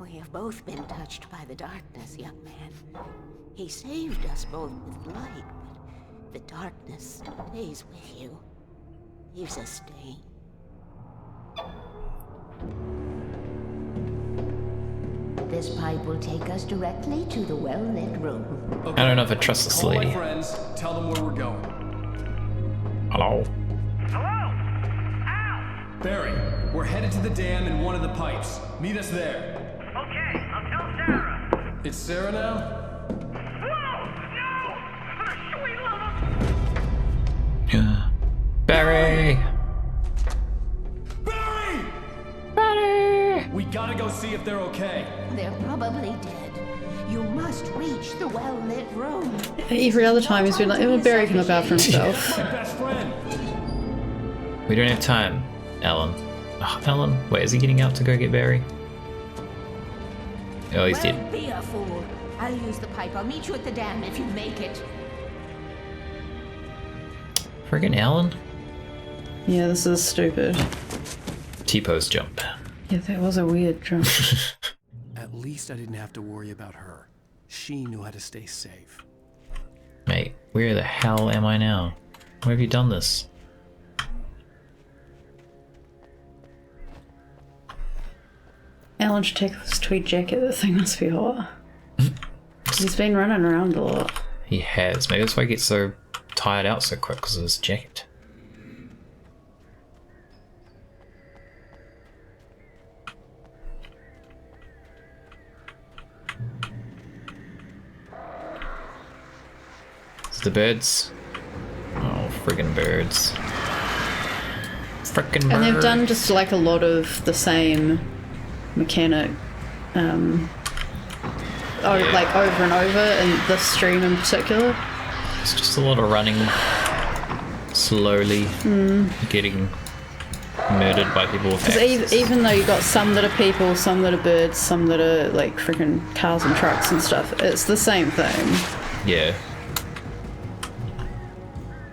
We have both been touched by the darkness, young man. He saved us both with light, but the darkness stays with you. Leaves a stain. This pipe will take us directly to the well-lit room. I don't know if I trust this Call my lady. friends, tell them where we're going. Hello? Barry, we're headed to the dam in one of the pipes. Meet us there. Okay, I'll tell Sarah. It's Sarah now? Whoa! No! Sweet love! Yeah. Barry! Barry! Barry! We gotta go see if they're okay. They're probably dead. You must reach the well-lit room. Every other time he's been like, oh, Barry can look after himself. My best friend. We don't have time, Alan. Oh, Alan? Wait, is he getting out to go get Barry? Oh, he's Well, dead. be a fool. I'll use the pipe. I'll meet you at the dam if you make it. Friggin' Alan? Yeah, this is stupid. T-pose jump. Yeah, that was a weird jump. At least I didn't have to worry about her. She knew how to stay safe. Mate, where the hell am I now? Where have you done this? Alan should take this tweed jacket. That thing must be hot. He's been running around a lot. He has. Maybe that's why he gets so tired out so quick, because of his jacket. It's the birds. Oh, friggin' birds. Frickin' birds. And they've done just like a lot of the same mechanic, like over and over, in this stream in particular. It's just a lot of running slowly, getting murdered by people with axes. Even though you got some that are people, some that are birds, some that are like freaking cars and trucks and stuff, it's the same thing. Yeah.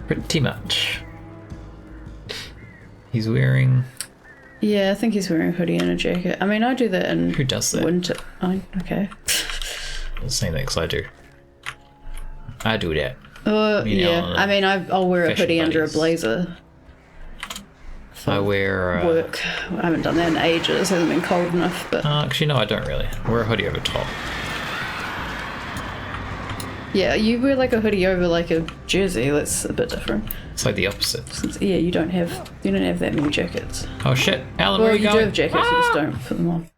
Pretty much. He's wearing... Yeah, I think he's wearing a hoodie and a jacket. I mean, I do that in Who does that? winter. Okay. The same thing as I do. I do that. You know, Yeah. I mean, I'll wear a fashion hoodie under a buddies. blazer. I wear... Work. I haven't done that in ages. It hasn't been cold enough, but actually, no, I don't really. I wear a hoodie over top. yeah, you wear like a hoodie over like a jersey. That's a bit different. It's like the opposite. Since, yeah, you don't have that many jackets. Oh shit, Alan, Well, where are you you do going? have jackets, you just don't put them on.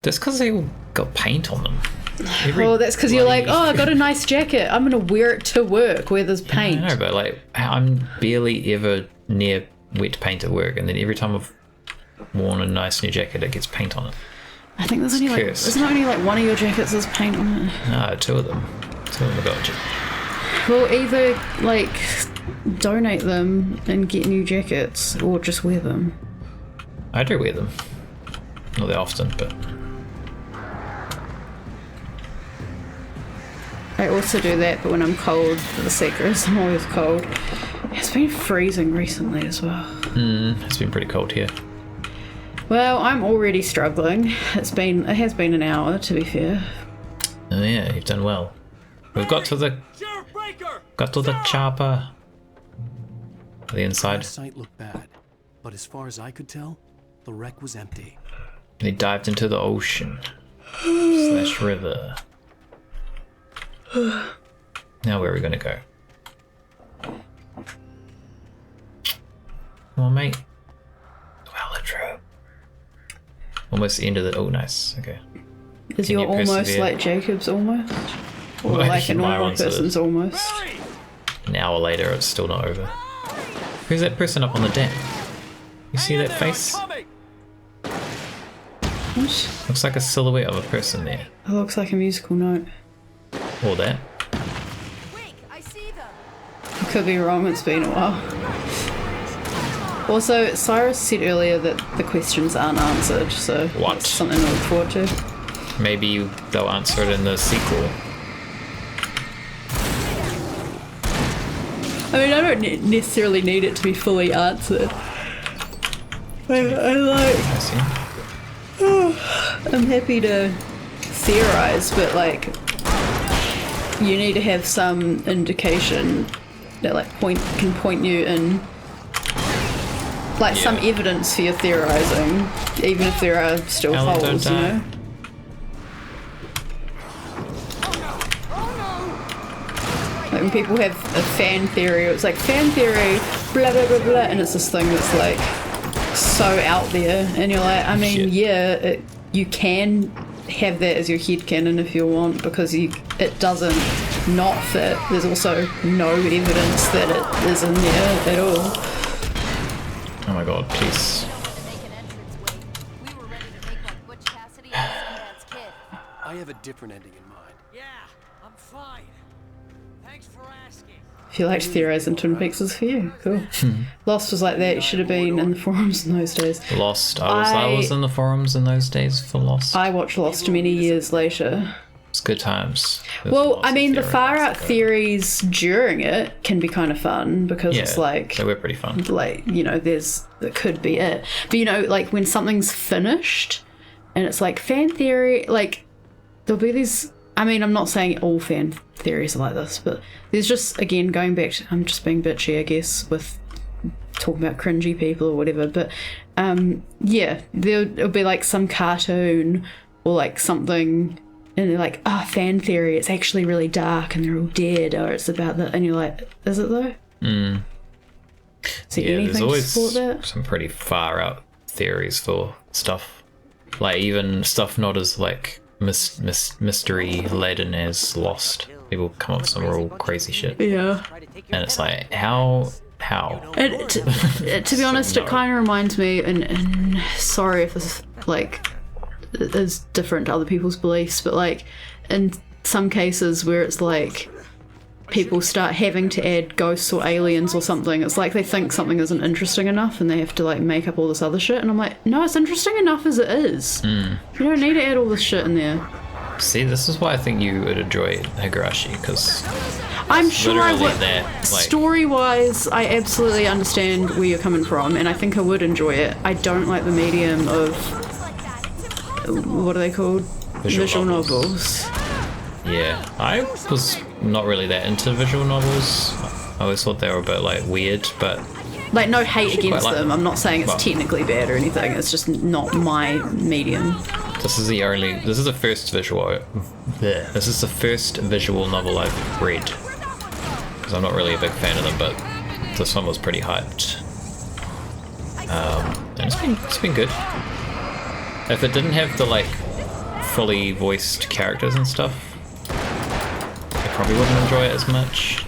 That's because they all got paint on them. Well, that's because you're like, oh, I got a nice jacket. I'm gonna wear it to work where there's paint. I know, but like, I'm barely ever near wet paint at work, and then every time I've worn a nice new jacket, it gets paint on it. I think there's only like, Cursed. isn't there only like one of your jackets has paint on it? No, two of them. Two of them got it. Well, either like donate them and get new jackets, or just wear them. I do wear them. Not that often, but I also do that, but when I'm cold for the secrets, I'm always cold. It's been freezing recently as well. it's been pretty cold here. Well, I'm already struggling. It has been an hour, to be fair. Oh yeah, you've done well. We've got to the chopper. The The inside. site looked bad, but as far as I could tell, the wreck was empty. They dived into the ocean slash river. Now where are we gonna go? Come on, mate. Well, true. Almost the end of the. Oh, nice. Okay. Is Can your you almost persevere? like Jacob's almost? Or Well, like a my normal one says- person's almost? An hour later, it's still not over. Who's that person up on the dam? You see that face? What? Looks like a silhouette of a person there. It looks like a musical note. Or that. I could be wrong, it's been a while. Also, Cyrus said earlier that the questions aren't answered, so What? that's something to look forward to. Maybe they'll answer it in the sequel. I mean, I don't necessarily need it to be fully answered. I like. I see. I'm happy to theorize, but like, you need to have some indication that like can point you in, like some evidence for your theorizing, even if there are still Ellen, don't holes, you die. know. Like when people have a fan theory, it's like fan theory, blah blah blah blah, and it's this thing that's like so out there, and you're like, I mean, Shit. you can have that as your headcanon if you want, because it doesn't not fit. There's also no evidence that it is in there at all. Oh my god, please. I have a different ending in mind. Yeah, I'm fine. Thanks for asking. If you liked theorizing Twin Peaks, is for you. Cool. Lost was like that. You should have been in the forums in those days. Lost. I was in the forums in those days for Lost. I watched Lost many years later. It's good times. Well, I mean, the far out theories during it can be kind of fun because it's like, they were pretty fun. like, you know, that could be it. But you know, like when something's finished and it's like fan theory, like there'll be these. I mean, I'm not saying all fan theories are like this, but there's just, again, going back to, I'm just being bitchy, I guess, with talking about cringy people or whatever, but yeah, there'll be like some cartoon or like something, and they're like, fan theory, it's actually really dark and they're all dead, or it's about that, and you're like, is it though? So Yeah, there's anything to always support that? some pretty far out theories for stuff. Like even stuff not as like mystery laden as Lost. People come up with some real crazy shit. Yeah. And it's like, how? And to be honest, it kind of reminds me, and sorry if this like is different to other people's beliefs, but like in some cases where it's like people start having to add ghosts or aliens or something, it's like they think something isn't interesting enough and they have to like make up all this other shit, and I'm like, no, it's interesting enough as it is. You don't need to add all this shit in there. See, this is why I think you would enjoy Higurashi, because I'm sure I literally would. that, like, Story-wise, I absolutely understand where you're coming from, and I think I would enjoy it. I don't like the medium of, what are they called? Visual novels. Yeah, I was not really that into visual novels. I always thought they were a bit like weird, but Like, no hate against like them. I'm not saying it's well- technically bad or anything. It's just not my medium. this is the first visual novel I've read. Because I'm not really a big fan of them, but this one was pretty hyped. And it's been good. If it didn't have the like fully voiced characters and stuff, I probably wouldn't enjoy it as much.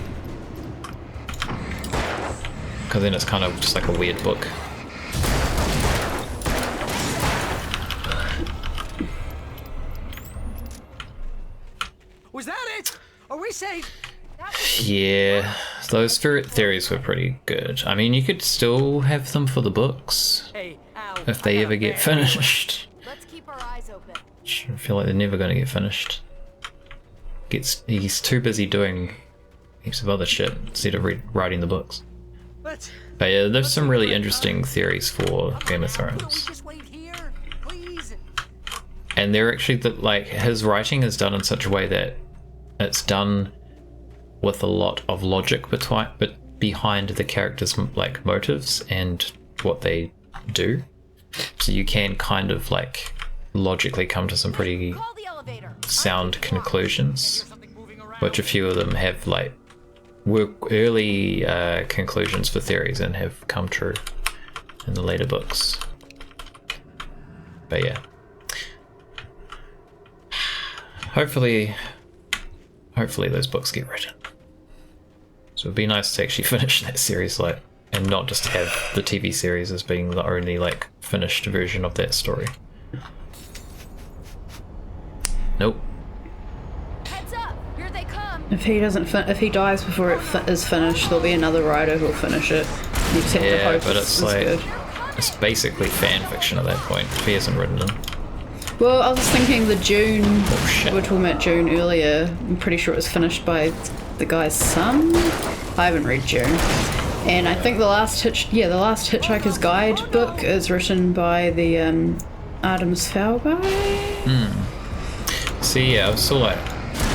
Because then it's kind of just like a weird book. Was that it? Are we safe? Yeah, those theories were pretty good. I mean, you could still have them for the books Hey, ow. if they ever get finished. Let's keep our eyes open. I feel like they're never going to get finished. He's too busy doing heaps of other shit instead of writing the books. Let's But yeah, there's some really interesting theories for Game of Can we Thrones. just wait here, please? And they're actually like his writing is done in such a way that it's done with a lot of logic behind the characters' like motives and what they do. So you can kind of like logically come to some pretty Call the elevator. sound conclusions, which a few of them have like were early conclusions for theories and have come true in the later books. But yeah, hopefully those books get written. So it'd be nice to actually finish that series, like, and not just have the TV series as being the only like finished version of that story. Nope. Heads up! Here they come. If he dies before it is finished, there'll be another writer who'll finish it. You just have to Yeah, hope but it's like good. it's basically fan fiction at that point if he hasn't written them. Well, I was thinking the June. shit. We were talking about June earlier. I'm pretty sure it was finished by the guy's son. I haven't read June, and I think the last Hitchhiker's Guide book is written by the Artemis Fowl guy. See, yeah, I was still like,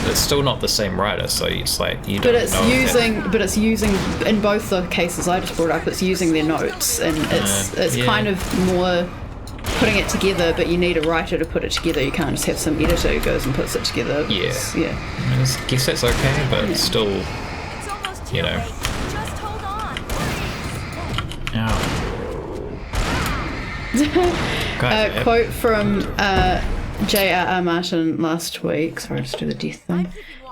it's still not the same writer, so it's like you don't But it's know using in both the cases I just brought up. It's using their notes, and it's yeah. kind of more putting it together. But you need a writer to put it together. You can't just have some editor who goes and puts it together. Yeah. Yeah. I guess that's okay, but it's still, It's almost too You know. late. Just hold on. God, Quote from J.R.R. Martin last week. Sorry, I just do the death thing.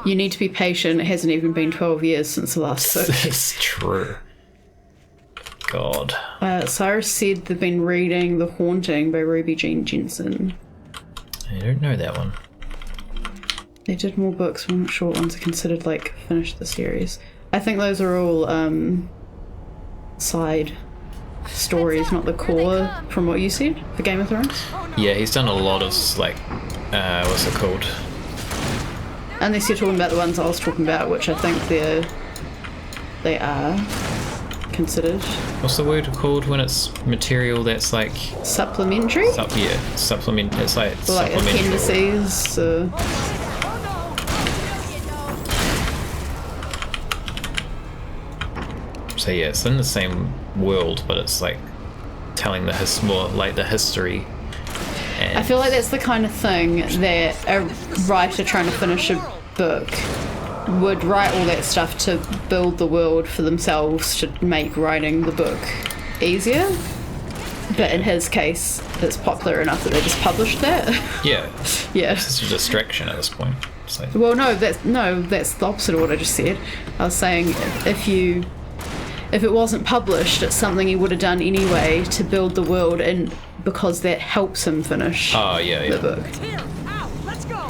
You need to be patient. It hasn't even been 12 years since the last book. it's true. God. Cyrus said they've been reading The Haunting by Ruby Jean Jensen. I don't know that one. They did more books. I'm not sure what ones are considered like finished the series. I think those are all side stories, not the core from what you said for Game of Thrones. Yeah, he's done a lot of like, what's it called? Unless you're talking about the ones I was talking about, which I think they are considered What's the word called when it's material that's like supplementary, supplement? It's like or like supplementary. appendices. So yeah, it's in the same world, but it's like telling more like the history. And I feel like that's the kind of thing that a writer trying to finish a book would write all that stuff to build the world for themselves to make writing the book easier. But in his case, it's popular enough that they just published that. yeah, Yeah. it's just a distraction at this point. It's like, Well, no, that's the opposite of what I just said. I was saying if it wasn't published, it's something he would have done anyway to build the world, and because that helps him finish the book. Here, out, let's go.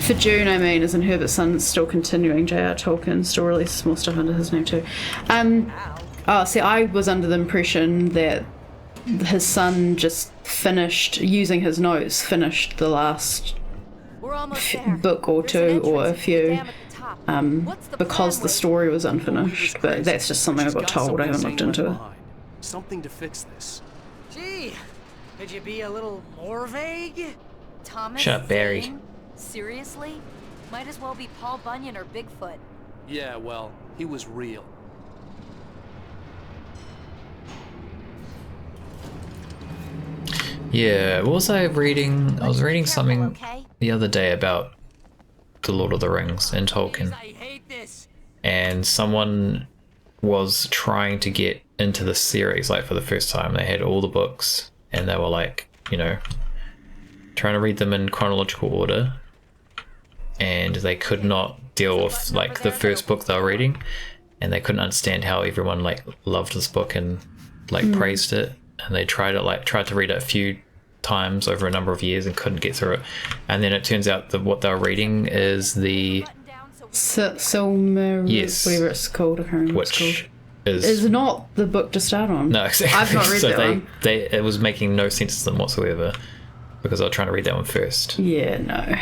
For June, I mean, isn't Herbert Sun still continuing? J.R. Tolkien still releases more stuff under his name too. See, I was under the impression that his son just finished, using his notes, finished the last We're almost there. book or There's an two or a entrance to the few, dam at the top. What's the because plan the with- story was unfinished. But that's just something I She's got got told. I haven't something looked saying into it. left behind. Something to fix this. Gee, could you be a little more vague? Thomas Shut up, Barry. Zane? Seriously? Might as well be Paul Bunyan or Bigfoot. Yeah, well, he was real. yeah. What was I reading? I was reading Careful, something okay? the other day about the Lord of the Rings and Tolkien, I hate this. and someone was trying to get into the series like for the first time. They had all the books, and they were like, trying to read them in chronological order, and they could not deal with like the first book they were reading, and they couldn't understand how everyone like loved this book and like praised it, and they tried to read it a few times over a number of years and couldn't get through it, and then it turns out that what they were reading is the Silmarillion, Yes. whatever it's called. I can't remember what it's which called. is Is not the book to start on. no, exactly. I've not read so that one. it was making no sense to them whatsoever because I was trying to read that one first. Yeah, no.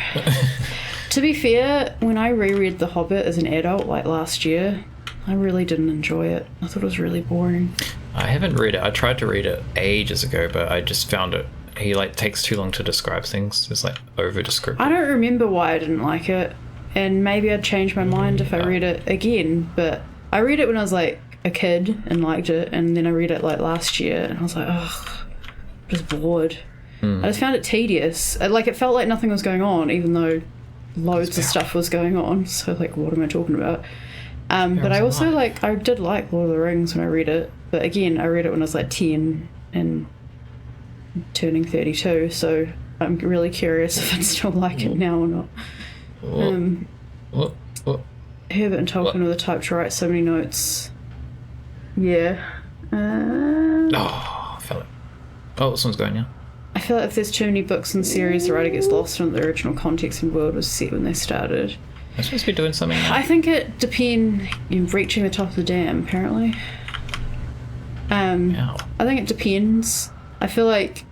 To be fair, when I reread The Hobbit as an adult, like last year, I really didn't enjoy it. I thought it was really boring. I haven't read it. I tried to read it ages ago, but I just found it. He like takes too long to describe things. It's like over descriptive. I don't remember why I didn't like it, and maybe I'd change my mind if I read it again, but I read it when I was like a kid and liked it, and then I read it like last year and I was like, ugh, I'm just bored. I just found it tedious. Like, it felt like nothing was going on, even though loads of stuff was going on. So like, what am I talking about? But I also I did like Lord of the Rings when I read it, but again, I read it when I was like 10 and turning 32, so I'm really curious if I'd still like it now or not. What? Herbert and Tolkien were the type to write so many notes. Yeah. Oh, I felt it. Oh, this one's going now. I feel like if there's too many books in the series, the writer gets lost in the original context and world was set when they started. I'm supposed to be doing something now. I think it depends. You're reaching the top of the dam, apparently. Ow. I think it depends. I feel like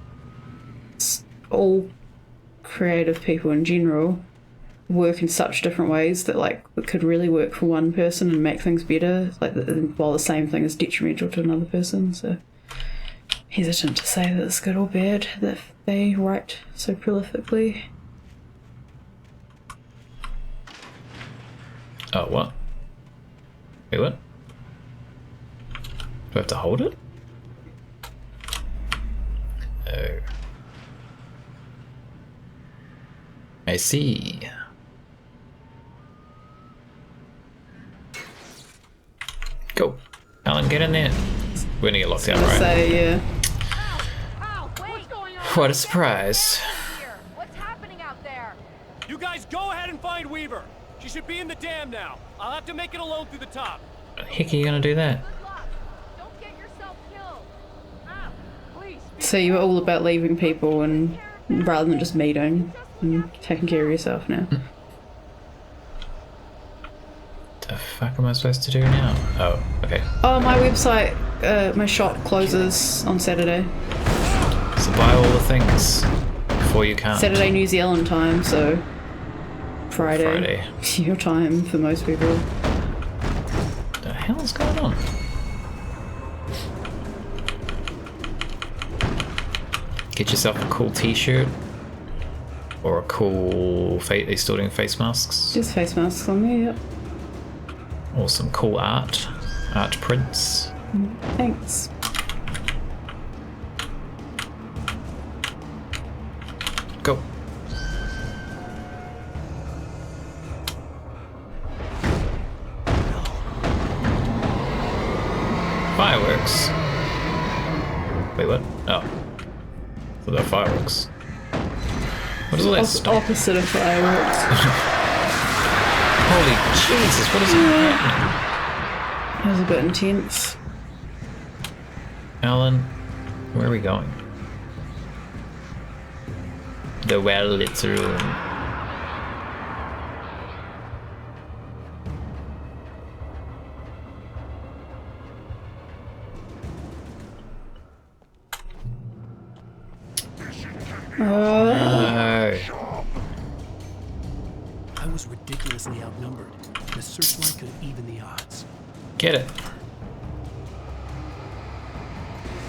all creative people in general work in such different ways that like it could really work for one person and make things better, like while the same thing is detrimental to another person. So hesitant to say that it's good or bad that they write so prolifically. Oh, what? Wait, what? Do I have to hold it? Oh. I see. Go. Alan, get in there. We're gonna get locked down, right? Say, yeah. Ow, what's going on? What a surprise. What's happening out there? You guys go ahead and find Weaver. She should be in the dam now. I'll have to make it alone through the top. How the heck are you gonna do that? Good luck. Don't get yourself killed. Ow, please. So you were all about leaving people and rather than just meeting and taking care of yourself now. The fuck am I supposed to do now? Oh, okay. Oh, my website, my shop closes on Saturday. So buy all the things before you can't. Saturday New Zealand time, so Friday. Your time for most people. What the hell is going on? Get yourself a cool t-shirt. Or a cool... Are you still doing face masks? Just face masks on there, yep. Or some cool art. Art prints. Thanks. Go. Fireworks. Wait, what? Oh. So they're fireworks. What is all that stuff? Opposite of fireworks. Holy Jesus, what is happening? That was a bit intense. Alan, where are we going? The Wellits room. No. I was ridiculously outnumbered. The searchlight could even the odds. Get it.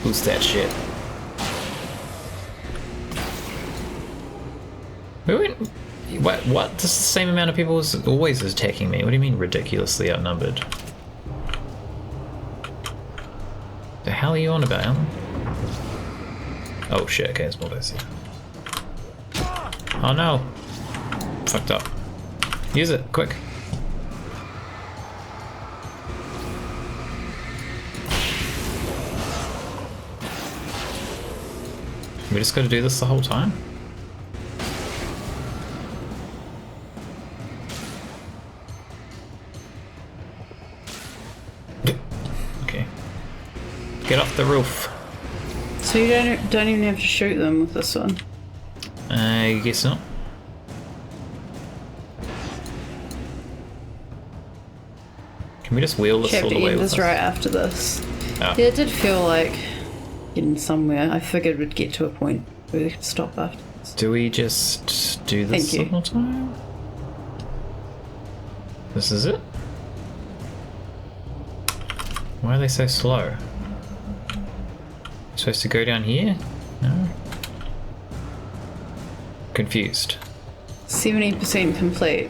Who's that shit? What? Just the same amount of people is always attacking me. What do you mean ridiculously outnumbered? The hell are you on about, Alan? Oh shit, okay, it's more basic. Oh no! Fucked up. Use it, quick. We just gotta do this the whole time? Okay. Get off the roof. So you don't even have to shoot them with this one? I guess not. Can we just wheel this all Chapter the way end with is us? right after this. Oh. Yeah, it did feel like getting somewhere. I figured we'd get to a point where we could stop after this. Do we just do this Thank the you. whole time? This is it? Why are they so slow? Supposed to go down here? No? Confused. 70% complete.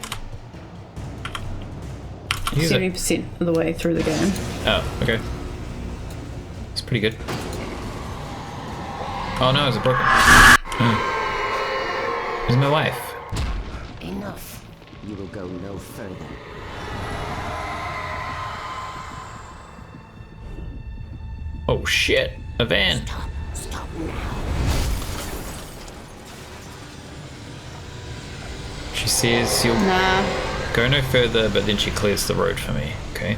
Use it. 70% of the way through the game. Oh, okay. It's pretty good. Oh no, is it broken? Where's my wife? Enough. You will go no further. Oh shit, a van. Stop now. She says you'll go no further, but then she clears the road for me. Okay.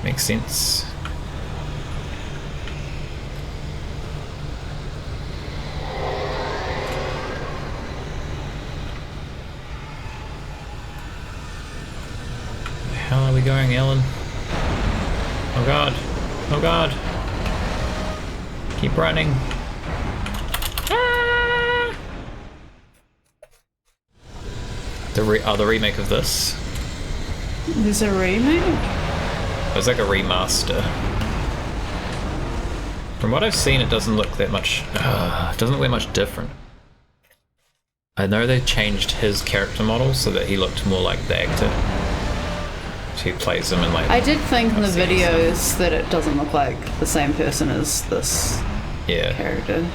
Makes sense. Where the hell are we going, Ellen? Oh god. Oh god. Keep running. Ah! The remake of this. There's a remake? It was like a remaster. From what I've seen, it doesn't look that much. It doesn't look that much different. I know they changed his character model so that he looked more like the actor. So he plays him in like. I did think in the videos that it doesn't look like the same person as this character.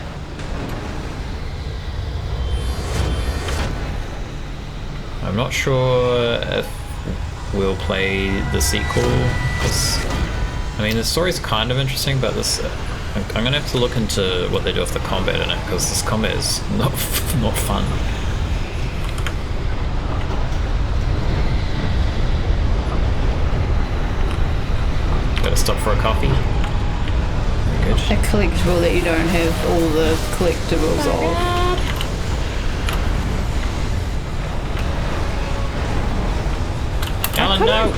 I'm not sure if we'll play the sequel. I mean, the story's kind of interesting, but this. I'm gonna have to look into what they do with the combat in it, because this combat is not fun. Gotta stop for a coffee. Very good. A collectible that you don't have all the collectibles of. Alan, no!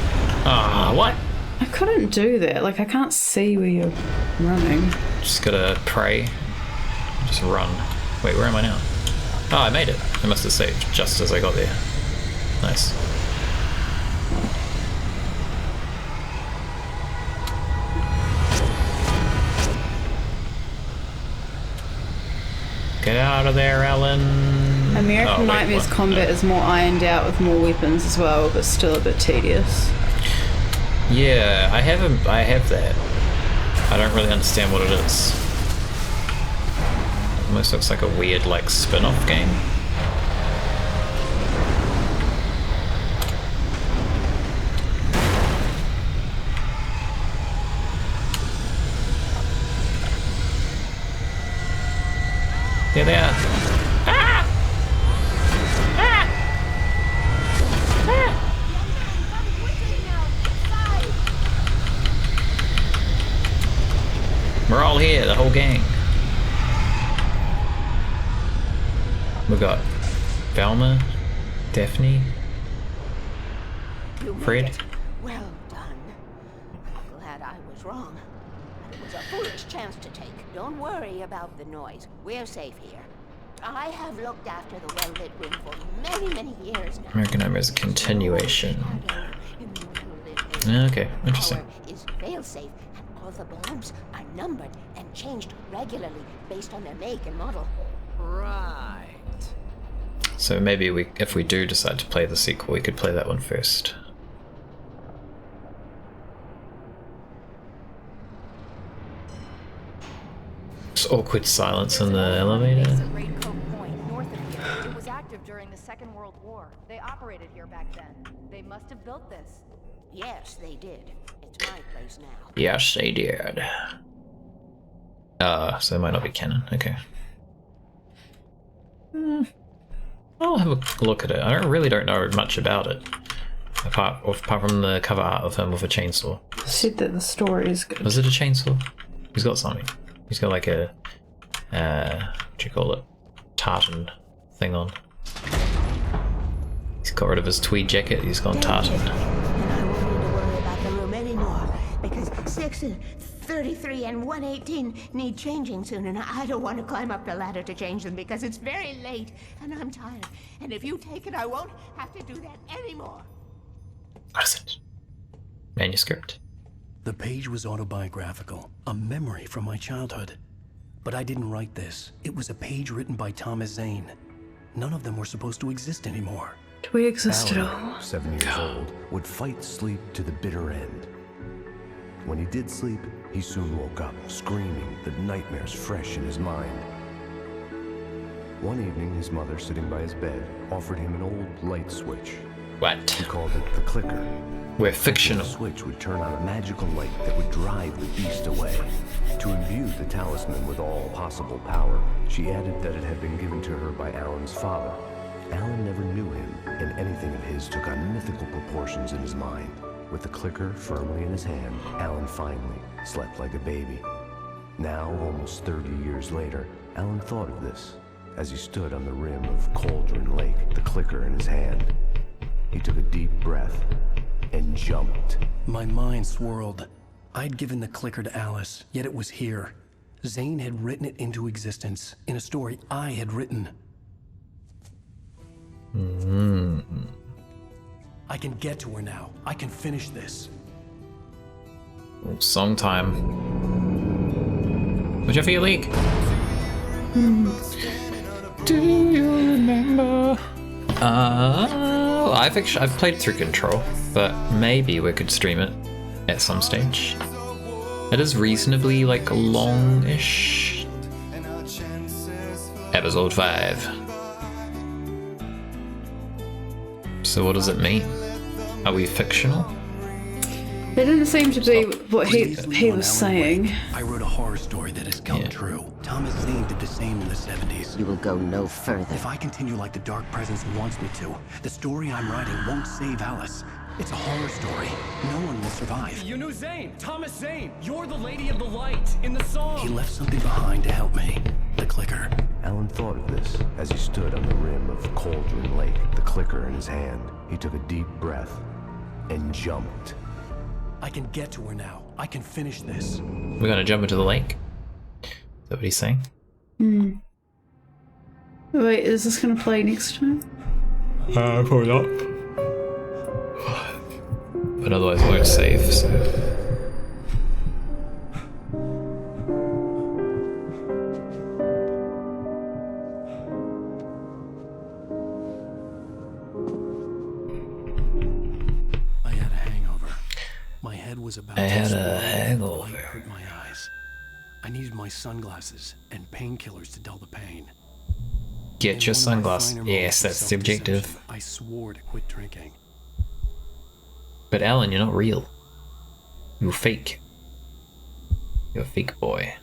Ah, what? I couldn't do that. Like, I can't see where you're running. Just gotta pray. Just run. Wait, where am I now? Oh, I made it. I must have saved just as I got there. Nice. Get out of there, Alan. American Nightmares combat is more ironed out with more weapons as well, but still a bit tedious. Yeah, I have that. I don't really understand what it is. It almost looks like a weird, like, spin-off game. There they are. Ah! Ah! Ah! We're all here, the whole gang. We got Velma, Daphne, Fred. Well done. I'm glad I was wrong. It was a foolish chance to take. Don't worry about the noise. We're safe here. I have looked after the well-lit room for many, many years now. American Nightmares continuation. Okay, interesting. Is fail-safe, and all the bulbs are numbered and changed regularly based on their make and model. Right. So maybe if we do decide to play the sequel, we could play that one first. Just awkward silence in the elevator. It was active during the Second World War. They operated here back then. They must have built this. Yes, they did. It's my place now. Yes, they did. So it might not be canon. Okay. I'll have a look at it. I really don't know much about it. Apart from the cover art of him with a chainsaw. Said that the story is good. Was it a chainsaw? He's got something. He's got like a, what do you call it? Tartan thing on. He's got rid of his tweed jacket, he's gone tartan. And I won't need to worry about the room anymore, because 6 and 33 and 118 need changing soon, and I don't want to climb up the ladder to change them because it's very late, and I'm tired. And if you take it, I won't have to do that anymore. What is it? Manuscript? The page was autobiographical, a memory from my childhood. But I didn't write this. It was a page written by Thomas Zane. None of them were supposed to exist anymore. Do we exist at all? Alan, 7 years old, would fight sleep to the bitter end. When he did sleep, he soon woke up, screaming, the nightmares fresh in his mind. One evening, his mother, sitting by his bed, offered him an old light switch. What? He called it the clicker. We're fictional. The switch would turn on a magical light that would drive the beast away. To imbue the talisman with all possible power, she added that it had been given to her by Alan's father. Alan never knew him, and anything of his took on mythical proportions in his mind. With the clicker firmly in his hand, Alan finally slept like a baby. Now, almost 30 years later, Alan thought of this as he stood on the rim of Cauldron Lake, the clicker in his hand. He took a deep breath and jumped. My mind swirled. I'd given the clicker to Alice, yet it was here. Zane had written it into existence in a story I had written. I can get to her now. I can finish this. Song time. What'd you feel like? Do you remember? I've played through Control, but maybe we could stream it at some stage. It is reasonably like long-ish. Episode 5. So what does it mean? Are we fictional? It didn't seem to be what he was saying. I wrote a horror story that has come true. Thomas Zane did the same in the 70s. You will go no further. If I continue like the Dark Presence wants me to, the story I'm writing won't save Alice. It's a horror story. No one will survive. You knew Zane, Thomas Zane. You're the Lady of the Light in the song. He left something behind to help me. The clicker. Alan thought of this as he stood on the rim of Cauldron Lake, the clicker in his hand. He took a deep breath and jumped. I can get to her now. I can finish this. We're gonna jump into the lake. Is that what he's saying? Wait, is this gonna play next time? Probably not. But otherwise it won't save, so... I had a hangover. My head was about I to had a explode. hangover. Light hurt my eyes. I needed my sunglasses and painkillers to dull the pain. Get your In one of my sunglasses. finer Yes, moments of that's subjective. self-deception, I swore to quit drinking. But Alan, you're not real. You're fake. You're a fake boy.